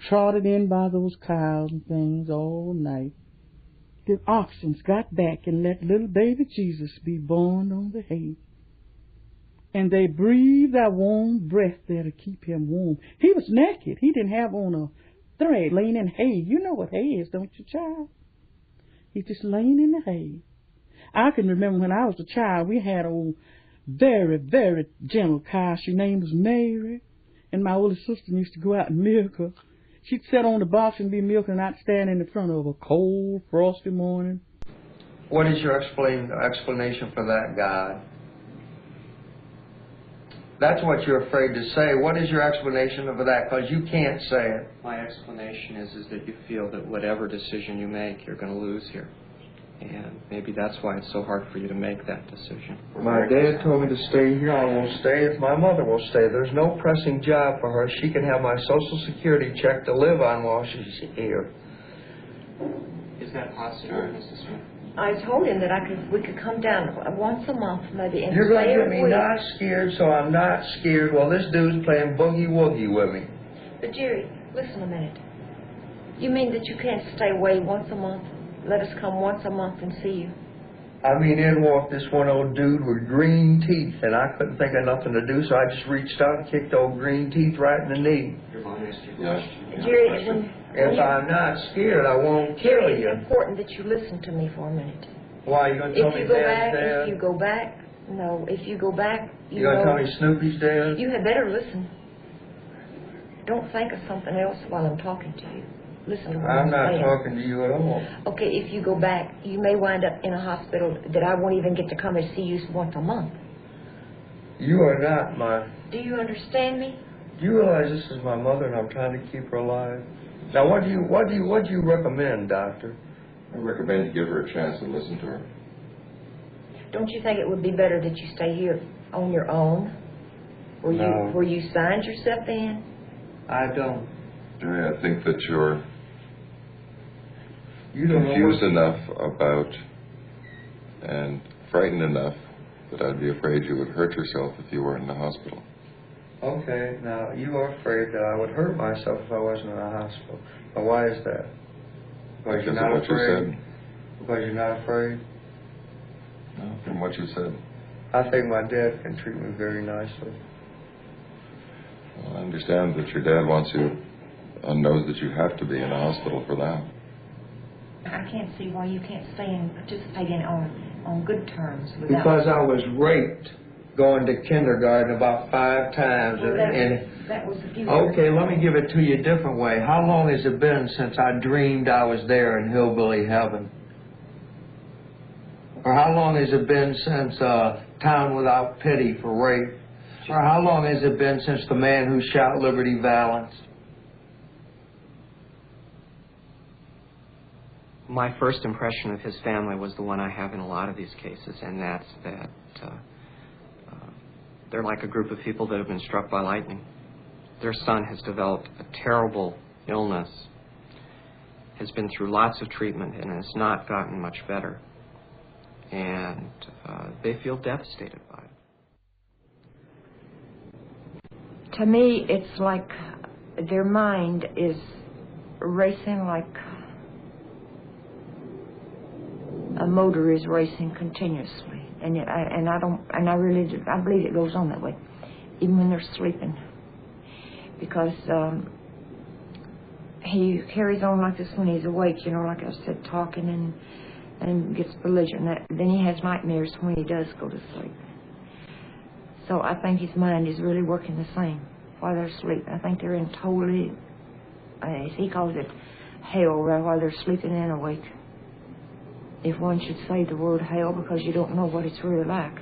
trotted in by those cows and things all night. The oxen got back and let little baby Jesus be born on the hay. And they breathed that warm breath there to keep him warm. He was naked. He didn't have on a thread laying in hay. You know what hay is, don't you, child? He's just laying in the hay. I can remember when I was a child, we had a very, very gentle cow. Her name was Mary. And my older sister used to go out and milk her. She'd sit on the box and be milking, and I'd stand in the front of a cold, frosty morning.
What is your explanation for that, God? That's what you're afraid to say. What is your explanation of that? Because you can't say it.
My explanation is that you feel that whatever decision you make, you're going to lose here. And maybe that's why it's so hard for you to make that decision.
My dad told me to stay here. I will stay if my mother will stay. There's no pressing job for her. She can have my Social Security check to live on while she's here.
Is that possible, Mrs. Smith?
I told him that we could come down once a month, maybe, and
You're going
stay
to
a
get me
week.
not scared, so I'm not scared. Well, this dude's playing boogie-woogie with me.
But, Jerry, listen a minute. You mean that you can't stay away once a month? Let us come once a month and see you.
I mean, in walked this one old dude with green teeth, and I couldn't think of nothing to do, so I just reached out and kicked old green teeth right in the knee.
Jerry,
if I'm not scared, I won't kill you.
It's important that you listen to me for a minute.
Why, you going to tell me Dad's dead?
If you go back,
you going to tell me Snoopy's dead?
You had better listen. Don't think of something else while I'm talking to you. Listen to what
I'm not
saying.
talking to you at all.
Okay, if you go back, you may wind up in a hospital that I won't even get to come and see you once a month.
You are not my...
Do you understand me?
Do you realize this is my mother and I'm trying to keep her alive? Now, what do you recommend, Doctor?
I recommend you give her a chance and listen to her.
Don't you think it would be better that you stay here on your own? Were you signed yourself in?
I don't.
Jerry, I think that you're confused enough about and frightened enough that I'd be afraid you would hurt yourself if you were in the hospital.
Okay, now you are afraid that I would hurt myself if I wasn't in a hospital. But why is that? Because you're not afraid? Because you're not afraid?
No, from what you said.
I think my dad can treat me very nicely.
Well, I understand that your dad wants you and knows that you have to be in a hospital for that.
I can't see why you can't stay and participate in on good terms without...
Because I was raped going to kindergarten about 5 times.
Well, that was a few years
Okay,
ago.
let me give it to you a different way. How long has it been since I dreamed I was there in hillbilly heaven? Or how long has it been since Town Without Pity for rape? Or how long has it been since the man who shot Liberty Valance?
My first impression of his family was the one I have in a lot of these cases, and that's that they're like a group of people that have been struck by lightning. Their son has developed a terrible illness, has been through lots of treatment, and has not gotten much better. And they feel devastated by it.
To me, it's like their mind is racing like a motor is racing continuously, and I believe it goes on that way, even when they're sleeping, because he carries on like this when he's awake. You know, like I said, talking and gets belligerent. Then he has nightmares when he does go to sleep. So I think his mind is really working the same while they're asleep. I think they're in totally, as he calls it, hell, right, while they're sleeping and awake. If one should say the word hell, because you don't know what it's really like.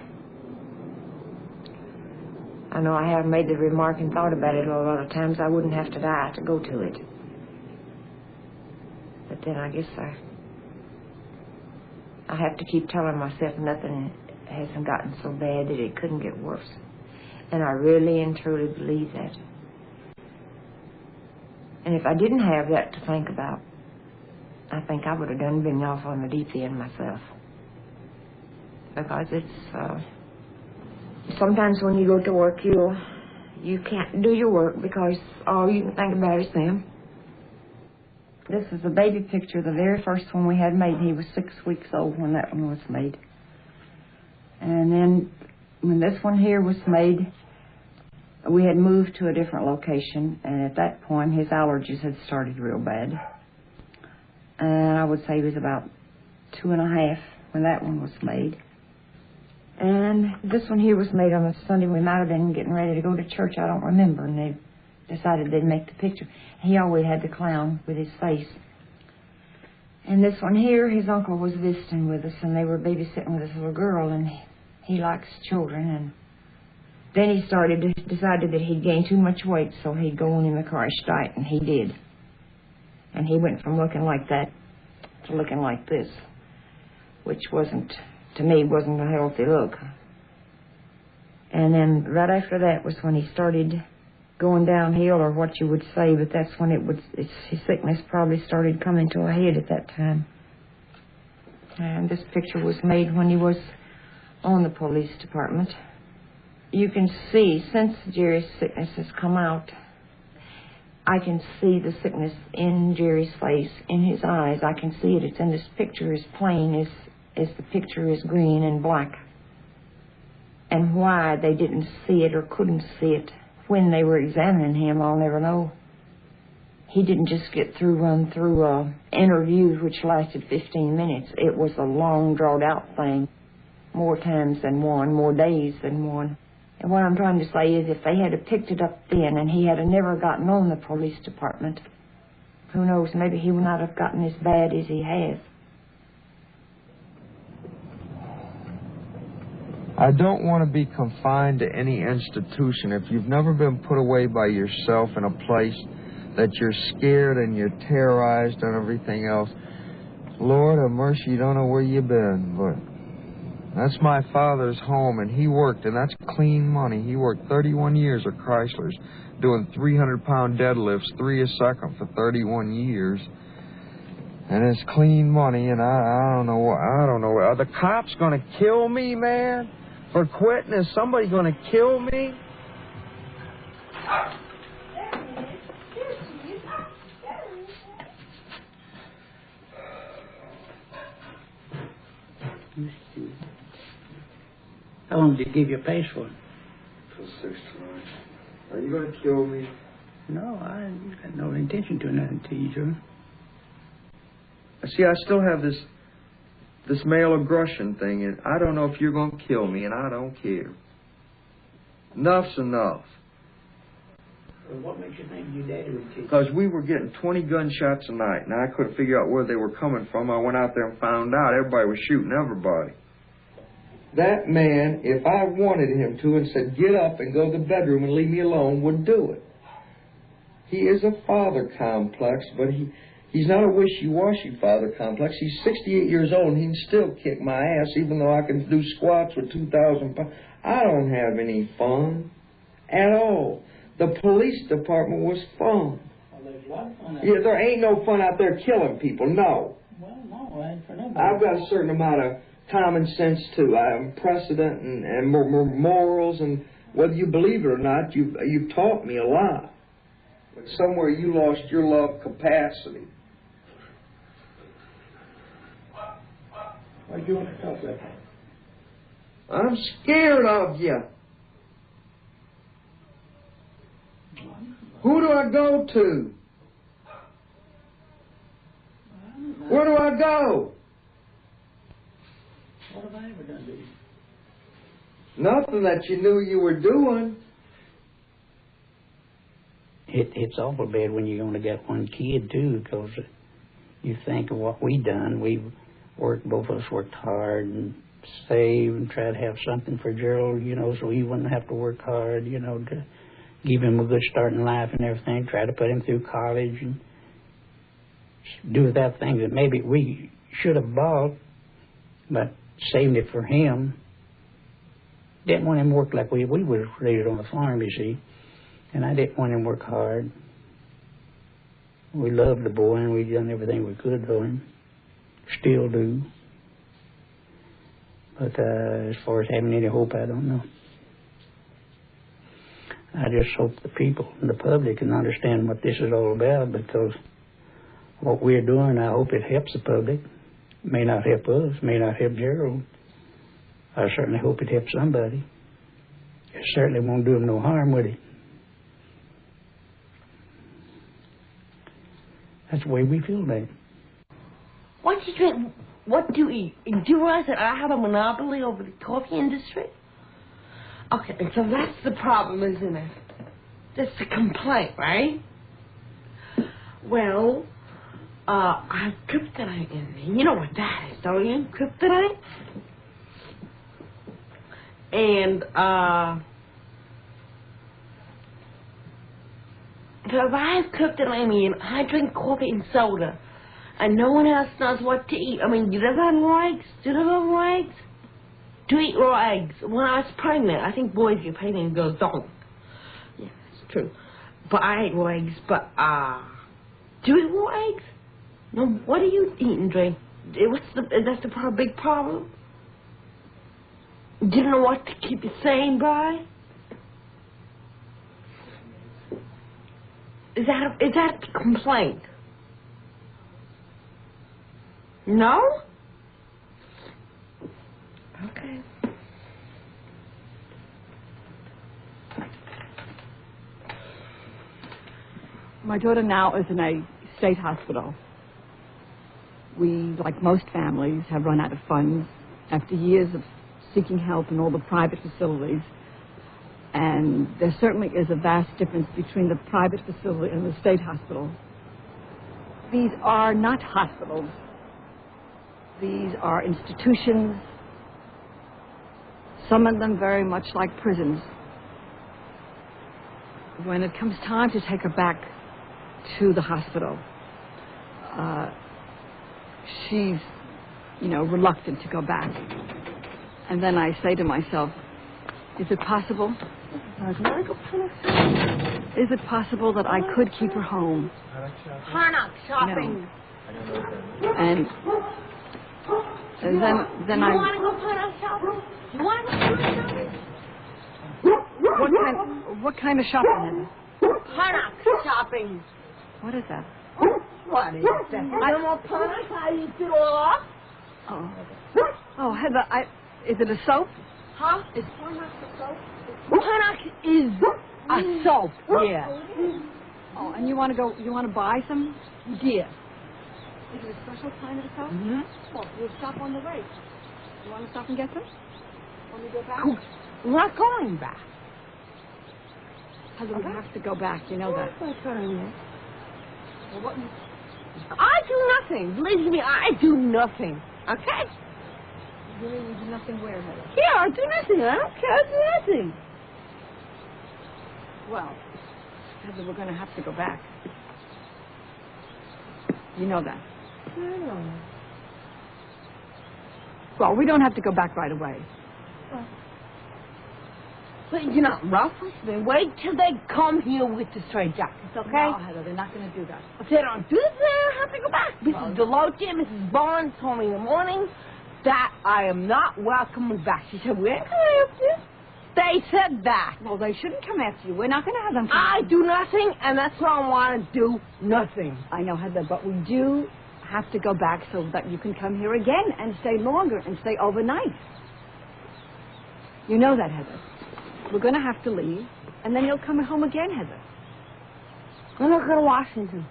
I know I have made the remark and thought about it a lot of times. I wouldn't have to die to go to it. But then I guess I have to keep telling myself nothing hasn't gotten so bad that it couldn't get worse. And I really and truly believe that. And if I didn't have that to think about, I think I would have been off on the deep end myself. Because it's, sometimes when you go to work, you can't do your work because all you can think about is them. This is a baby picture, the very first one we had made. He was 6 weeks old when that one was made. And then when this one here was made, we had moved to a different location, and at that point his allergies had started real bad. And I would say he was about 2.5 when that one was made. And this one here was made on a Sunday. We might have been getting ready to go to church, I don't remember, and they decided they'd make the picture. He always had the clown with his face. And this one here, his uncle was visiting with us, and they were babysitting with this little girl, and he likes children. And then he decided that he'd gained too much weight, so he'd go on in the crash diet, and he did. And he went from looking like that to looking like this, which wasn't, to me, wasn't a healthy look. And then right after that was when he started going downhill, or what you would say, but that's when his sickness probably started coming to a head at that time. And this picture was made when he was on the police department. You can see, since Jerry's sickness has come out, I can see the sickness in Jerry's face, in his eyes. I can see it. It's in this picture as plain as the picture is green and black. And why they didn't see it or couldn't see it when they were examining him, I'll never know. He didn't just run through an interview which lasted 15 minutes. It was a long, drawn-out thing, more times than one, more days than one. And what I'm trying to say is if they had picked it up then and he had never gotten on the police department, who knows, maybe he would not have gotten as bad as he has.
I don't want to be confined to any institution. If you've never been put away by yourself in a place that you're scared and you're terrorized and everything else. Lord have mercy, you don't know where you've been, but that's my father's home, and he worked, and that's clean money. He worked 31 years at Chrysler's, doing 300-pound deadlifts, 3 a second for 31 years. And it's clean money, and I don't know. Are the cops going to kill me, man, for quitting? Is somebody going to kill me?
How long did you give your pace for?
Till 6 tonight. Are you going to kill me?
No, I got no intention to nothing to you, Joe.
See, I still have this male aggression thing, and I don't know if you're going to kill me, and I don't care. Enough's enough.
Well, what makes you think your daddy would kill you?
Because we were getting 20 gunshots a night, and I couldn't figure out where they were coming from. I went out there and found out everybody was shooting everybody. That man, if I wanted him to and said, get up and go to the bedroom and leave me alone, would do it. He is a father complex, but he's not a wishy-washy father complex. He's 68 years old, and he can still kick my ass, even though I can do squats with 2,000 pounds. I don't have any fun at all. The police department was fun.
Well, there's a lot of fun out
Yeah, there ain't no fun out there killing people, no.
Well, no, I ain't for nobody.
I've got a certain amount of common sense, too. I am precedent and morals, and whether you believe it or not, you've taught me a lot. But somewhere you lost your love capacity.
Why do you want to talk like that?
I'm scared of you. Who do I go to? Where do I go?
What have I ever done to you?
Nothing that you knew you were doing.
It's awful bad when you only got one kid, too, because you think of what we done. We worked, both of us worked hard and saved and tried to have something for Gerald, you know, so he wouldn't have to work hard, you know, to give him a good start in life and everything, try to put him through college and do that thing that maybe we should have bought, but saved it for him. Didn't want him to work like we were raised on a farm, you see, and I didn't want him to work hard. We loved the boy, and we done everything we could for him. Still do. But as far as having any hope, I don't know. I just hope the people and the public can understand what this is all about, because what we're doing, I hope it helps the public. It may not help us, may not help Gerald. I certainly hope it helps somebody. It certainly won't do him no harm, would it? That's the way we feel about it.
What do you drink? What do you eat? Do you realize that I have a monopoly over the coffee industry? Okay, and so that's the problem, isn't it? That's the complaint, right? Well, I have kryptonite in me. You know what that is, don't you? Kryptonite? And, so if I have kryptonite in me and I drink coffee and soda, and no one else knows what to eat. I mean, do they have raw eggs? Do they have raw eggs? Do you eat raw eggs? When I was pregnant, I think boys get pregnant and girls don't. Yeah, it's true. But I ate raw eggs, but, do you eat raw eggs? No, what do you eat and drink? That's the big problem? Do you know what to keep you sane by? Is that a complaint? No? Okay.
My daughter now is in a state hospital. We, like most families, have run out of funds after years of seeking help in all the private facilities. And there certainly is a vast difference between the private facility and the state hospital. These are not hospitals. These are institutions, some of them very much like prisons. When it comes time to take her back to the hospital. She's, reluctant to go back. And then I say to myself, is it possible? Is it possible that I could keep her home?
Harnock shopping.
No. And then
You
I...
want to go Harnock shopping? You want to go Harnock shopping?
What kind of shopping is it?
Harnock shopping.
What is that?
What is that? No more Harnock? How you get all off?
Oh, Heather, is it a soap?
Huh? Is Harnock a soap? Harnock is a soap, yeah.
Oh, and you want to buy some?
Yeah.
Is it a special kind of soap?
Mm-hmm.
Oh, we'll stop on the way. You want to stop and get some? When we go back?
We're not going back.
Heather, we have to go back, you know that.
Well,
what?
I do nothing. Believe me, I do nothing. Okay?
You mean you do nothing where, Heather?
Yeah, I do nothing. I don't care. I do nothing.
Well, Heather, we're going to have to go back. You know that.
I know.
Well, we don't have to go back right away.
But you're not rough with me. Wait till they come here with the straight jackets, okay?
No, Heather, they're not going to do that.
If they don't do this, they don't have to go back. Mrs. Deloche and Mrs. Barnes told me in the morning that I am not welcome back. She said, we ain't coming after you. They said that.
Well, they shouldn't come after you. We're not going to have them come
I do nothing, and that's why I want to do nothing.
I know, Heather, but we do have to go back so that you can come here again and stay longer and stay overnight. You know that, Heather. We're going to have to leave, and then you'll come home again, Heather.
I'm not going to Washington.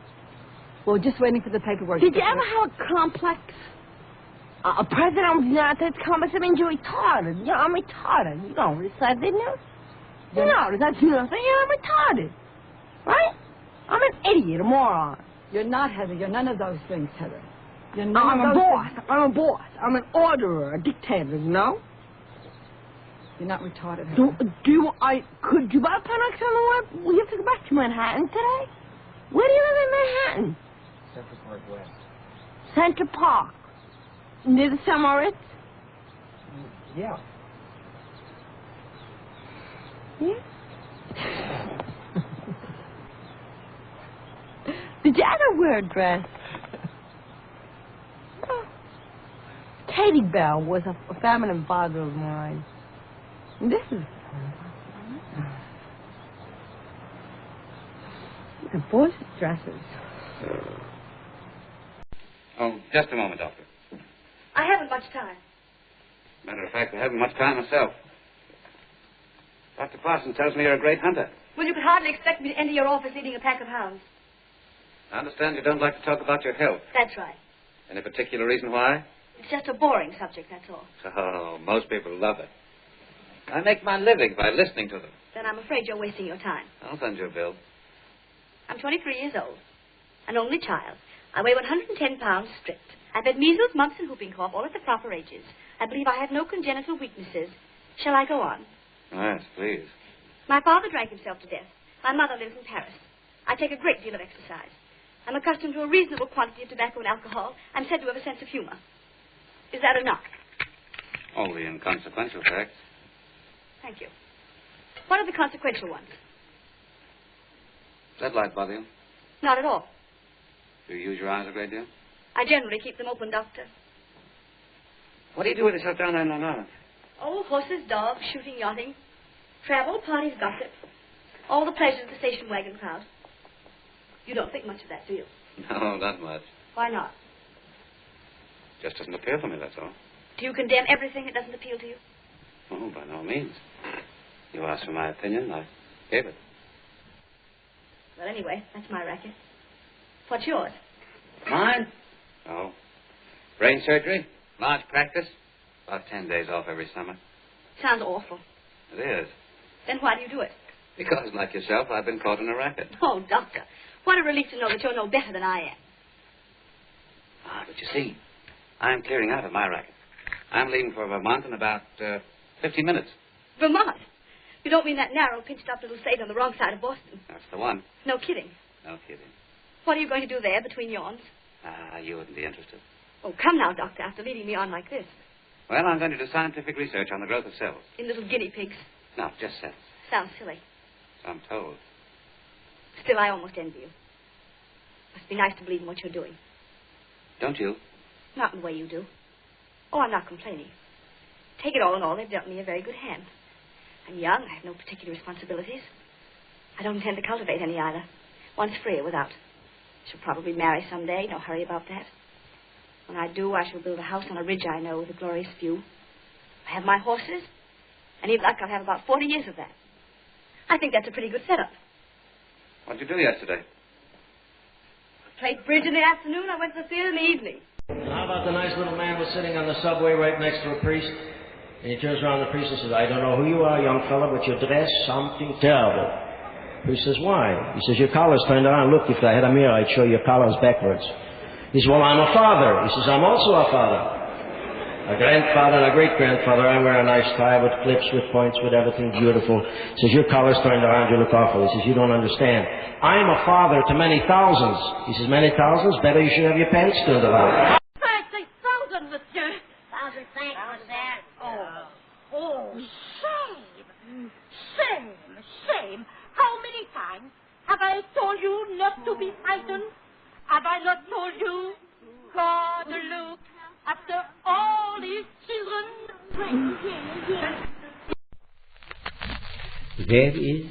Well, just waiting for the paperwork.
Did you ever have a complex? A president of the United States complex? I mean, you're retarded. Yeah, I'm retarded. You don't decide, didn't you? You know, does that do nothing? Yeah, I'm retarded. Right? I'm an idiot, a moron.
You're not, Heather. You're none of those things, Heather. You're none
I'm
of
a
those
boss.
things.
I'm a boss. I'm an orderer, a dictator, you know?
You're not retarded, Heather.
Could you buy products on the web? We have to go back to Manhattan today? Where do you live in Manhattan?
Central Park West.
Central Park. Near the Summer
Yeah.
Yeah? Did you ever wear a dress? Katie Bell was a feminine father of mine. This is the boys' dresses.
Oh, just a moment, Doctor.
I haven't much time.
Matter of fact, I haven't much time myself. Dr. Parsons tells me you're a great hunter.
Well, you could hardly expect me to enter your office leading a pack of hounds.
I understand you don't like to talk about your health.
That's right.
Any particular reason why?
It's just a boring subject, that's all.
Oh, most people love it. I make my living by listening to them.
Then I'm afraid you're wasting your time.
I'll send you a bill.
I'm 23 years old. An only child. I weigh 110 pounds stripped. I've had measles, mumps, and whooping cough, all at the proper ages. I believe I have no congenital weaknesses. Shall I go on?
Yes, please.
My father drank himself to death. My mother lives in Paris. I take a great deal of exercise. I'm accustomed to a reasonable quantity of tobacco and alcohol. I'm said to have a sense of humor. Is that enough?
All the inconsequential facts.
Thank you. What are the consequential ones?
Does that light bother you?
Not at all.
Do you use your eyes a great deal?
I generally keep them open, Doctor.
What do you do with yourself down there in Long Island?
Oh, horses, dogs, shooting, yachting. Travel, parties, gossip. All the pleasures of the station wagon crowd. You don't think much of that, do you?
No, not much.
Why not?
Just doesn't appeal to me, that's all.
Do you condemn everything that doesn't appeal to you?
Oh, by no means. You asked for my opinion, I gave it.
Well, anyway, that's my racket. What's yours?
Mine? Oh. Brain surgery, large practice, about 10 days off every summer.
Sounds awful.
It is.
Then why do you do it?
Because, like yourself, I've been caught in a racket.
Oh, Doctor, what a relief to know that you're no better than I am.
Ah, but you see, I'm clearing out of my racket. I'm leaving for Vermont in about 15 minutes.
Vermont? You don't mean that narrow, pinched-up little state on the wrong side of Boston?
That's the one.
No kidding.
No kidding.
What are you going to do there between yawns?
You wouldn't be interested.
Oh, come now, Doctor, after leading me on like this.
Well, I'm going to do scientific research on the growth of cells.
In little guinea pigs.
No, just cells.
Sounds silly.
So I'm told.
Still, I almost envy you. Must be nice to believe in what you're doing.
Don't you?
Not in the way you do. Oh, I'm not complaining. Take it all in all, they've dealt me a very good hand. I'm young, I have no particular responsibilities. I don't intend to cultivate any either. Once free or without. Shall probably marry someday, no hurry about that. When I do, I shall build a house on a ridge I know with a glorious view. I have my horses, and even luck I'll have about 40 years of that. I think that's a pretty good setup.
What'd you do yesterday?
Played bridge in the afternoon, I went to the theater in the evening.
How about the nice little man was sitting on the subway right next to a priest? And he turns around to the priest and says, I don't know who you are, young fella, but you dress something terrible. The priest says, why? He says, your collar's turned around. Look, if I had a mirror, I'd show your collar's backwards. He says, well, I'm a father. He says, I'm also a father. A grandfather and a great-grandfather. I wear a nice tie with clips, with points, with everything beautiful. He says, your collar's turned around. You look awful. He says, you don't understand. I'm a father to many thousands. He says, many thousands? Better you should have your pants turned around.
I say thousand, monsieur. Thousand thanks for that. Oh, shame. Shame. How many times have I told you not to be frightened? Have I not told you? God, look, after all these children.
There is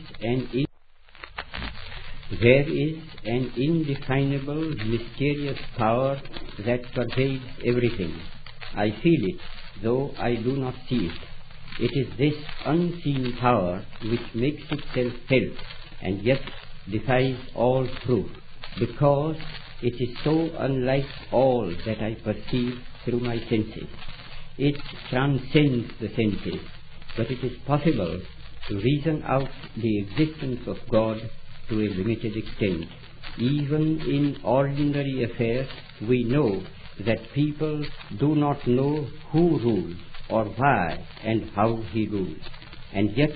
an indefinable, mysterious power that pervades everything. I feel it, though I do not see it. It is this unseen power which makes itself felt and yet defies all proof, because it is so unlike all that I perceive through my senses. It transcends the senses, but it is possible to reason out the existence of God to a limited extent. Even in ordinary affairs, we know that people do not know who rules or why and how he rules, and yet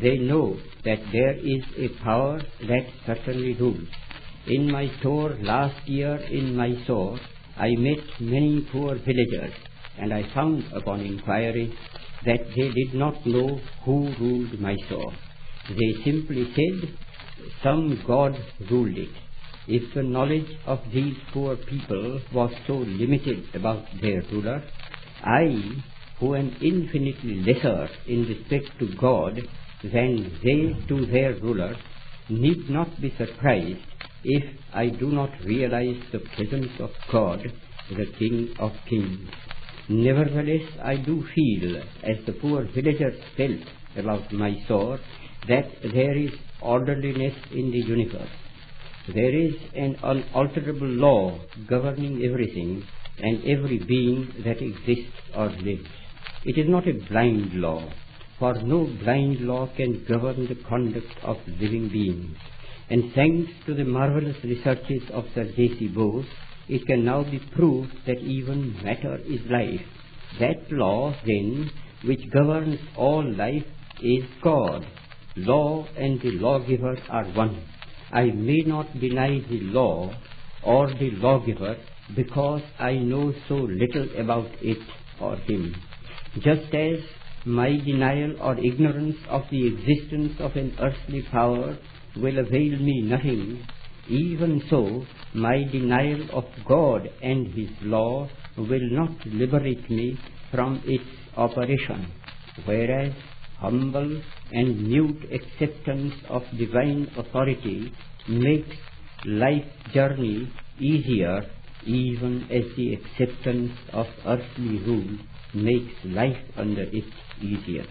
they know that there is a power that certainly rules. In my store last year in Mysore, I met many poor villagers, and I found upon inquiry that they did not know who ruled Mysore. They simply said, some god ruled it. If the knowledge of these poor people was so limited about their ruler, I, who am infinitely lesser in respect to God than they to their ruler, need not be surprised if I do not realize the presence of God, the King of Kings. Nevertheless, I do feel, as the poor villagers felt about Mysore, that there is orderliness in the universe. There is an unalterable law governing everything and every being that exists or lives. It is not a blind law, for no blind law can govern the conduct of living beings. And thanks to the marvelous researches of Sir J.C. Bose, it can now be proved that even matter is life. That law, then, which governs all life is God. Law and the lawgiver are one. I may not deny the law or the lawgiver because I know so little about it or him. Just as my denial or ignorance of the existence of an earthly power will avail me nothing, even so my denial of God and his law will not liberate me from its operation, whereas humble and mute acceptance of divine authority makes life's journey easier, even as the acceptance of earthly rule makes life under it easier.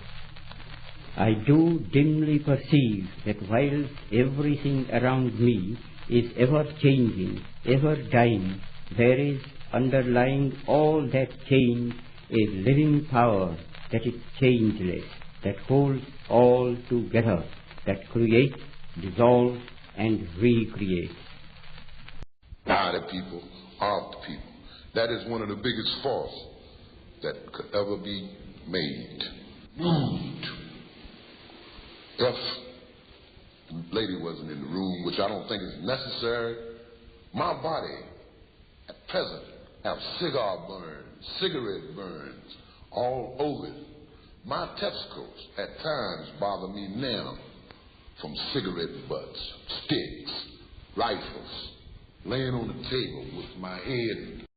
I do dimly perceive that whilst everything around me is ever changing, ever dying, there is underlying all that change a living power that is changeless, that holds all together, that creates, dissolves, and recreates.
The people are the people. That is one of the biggest faults that could ever be made. Moved. If the lady wasn't in the room, which I don't think is necessary, My body at present have cigar burns, cigarette burns all over it. My testicles at times bother me now from cigarette butts, sticks, rifles, laying on the table with my head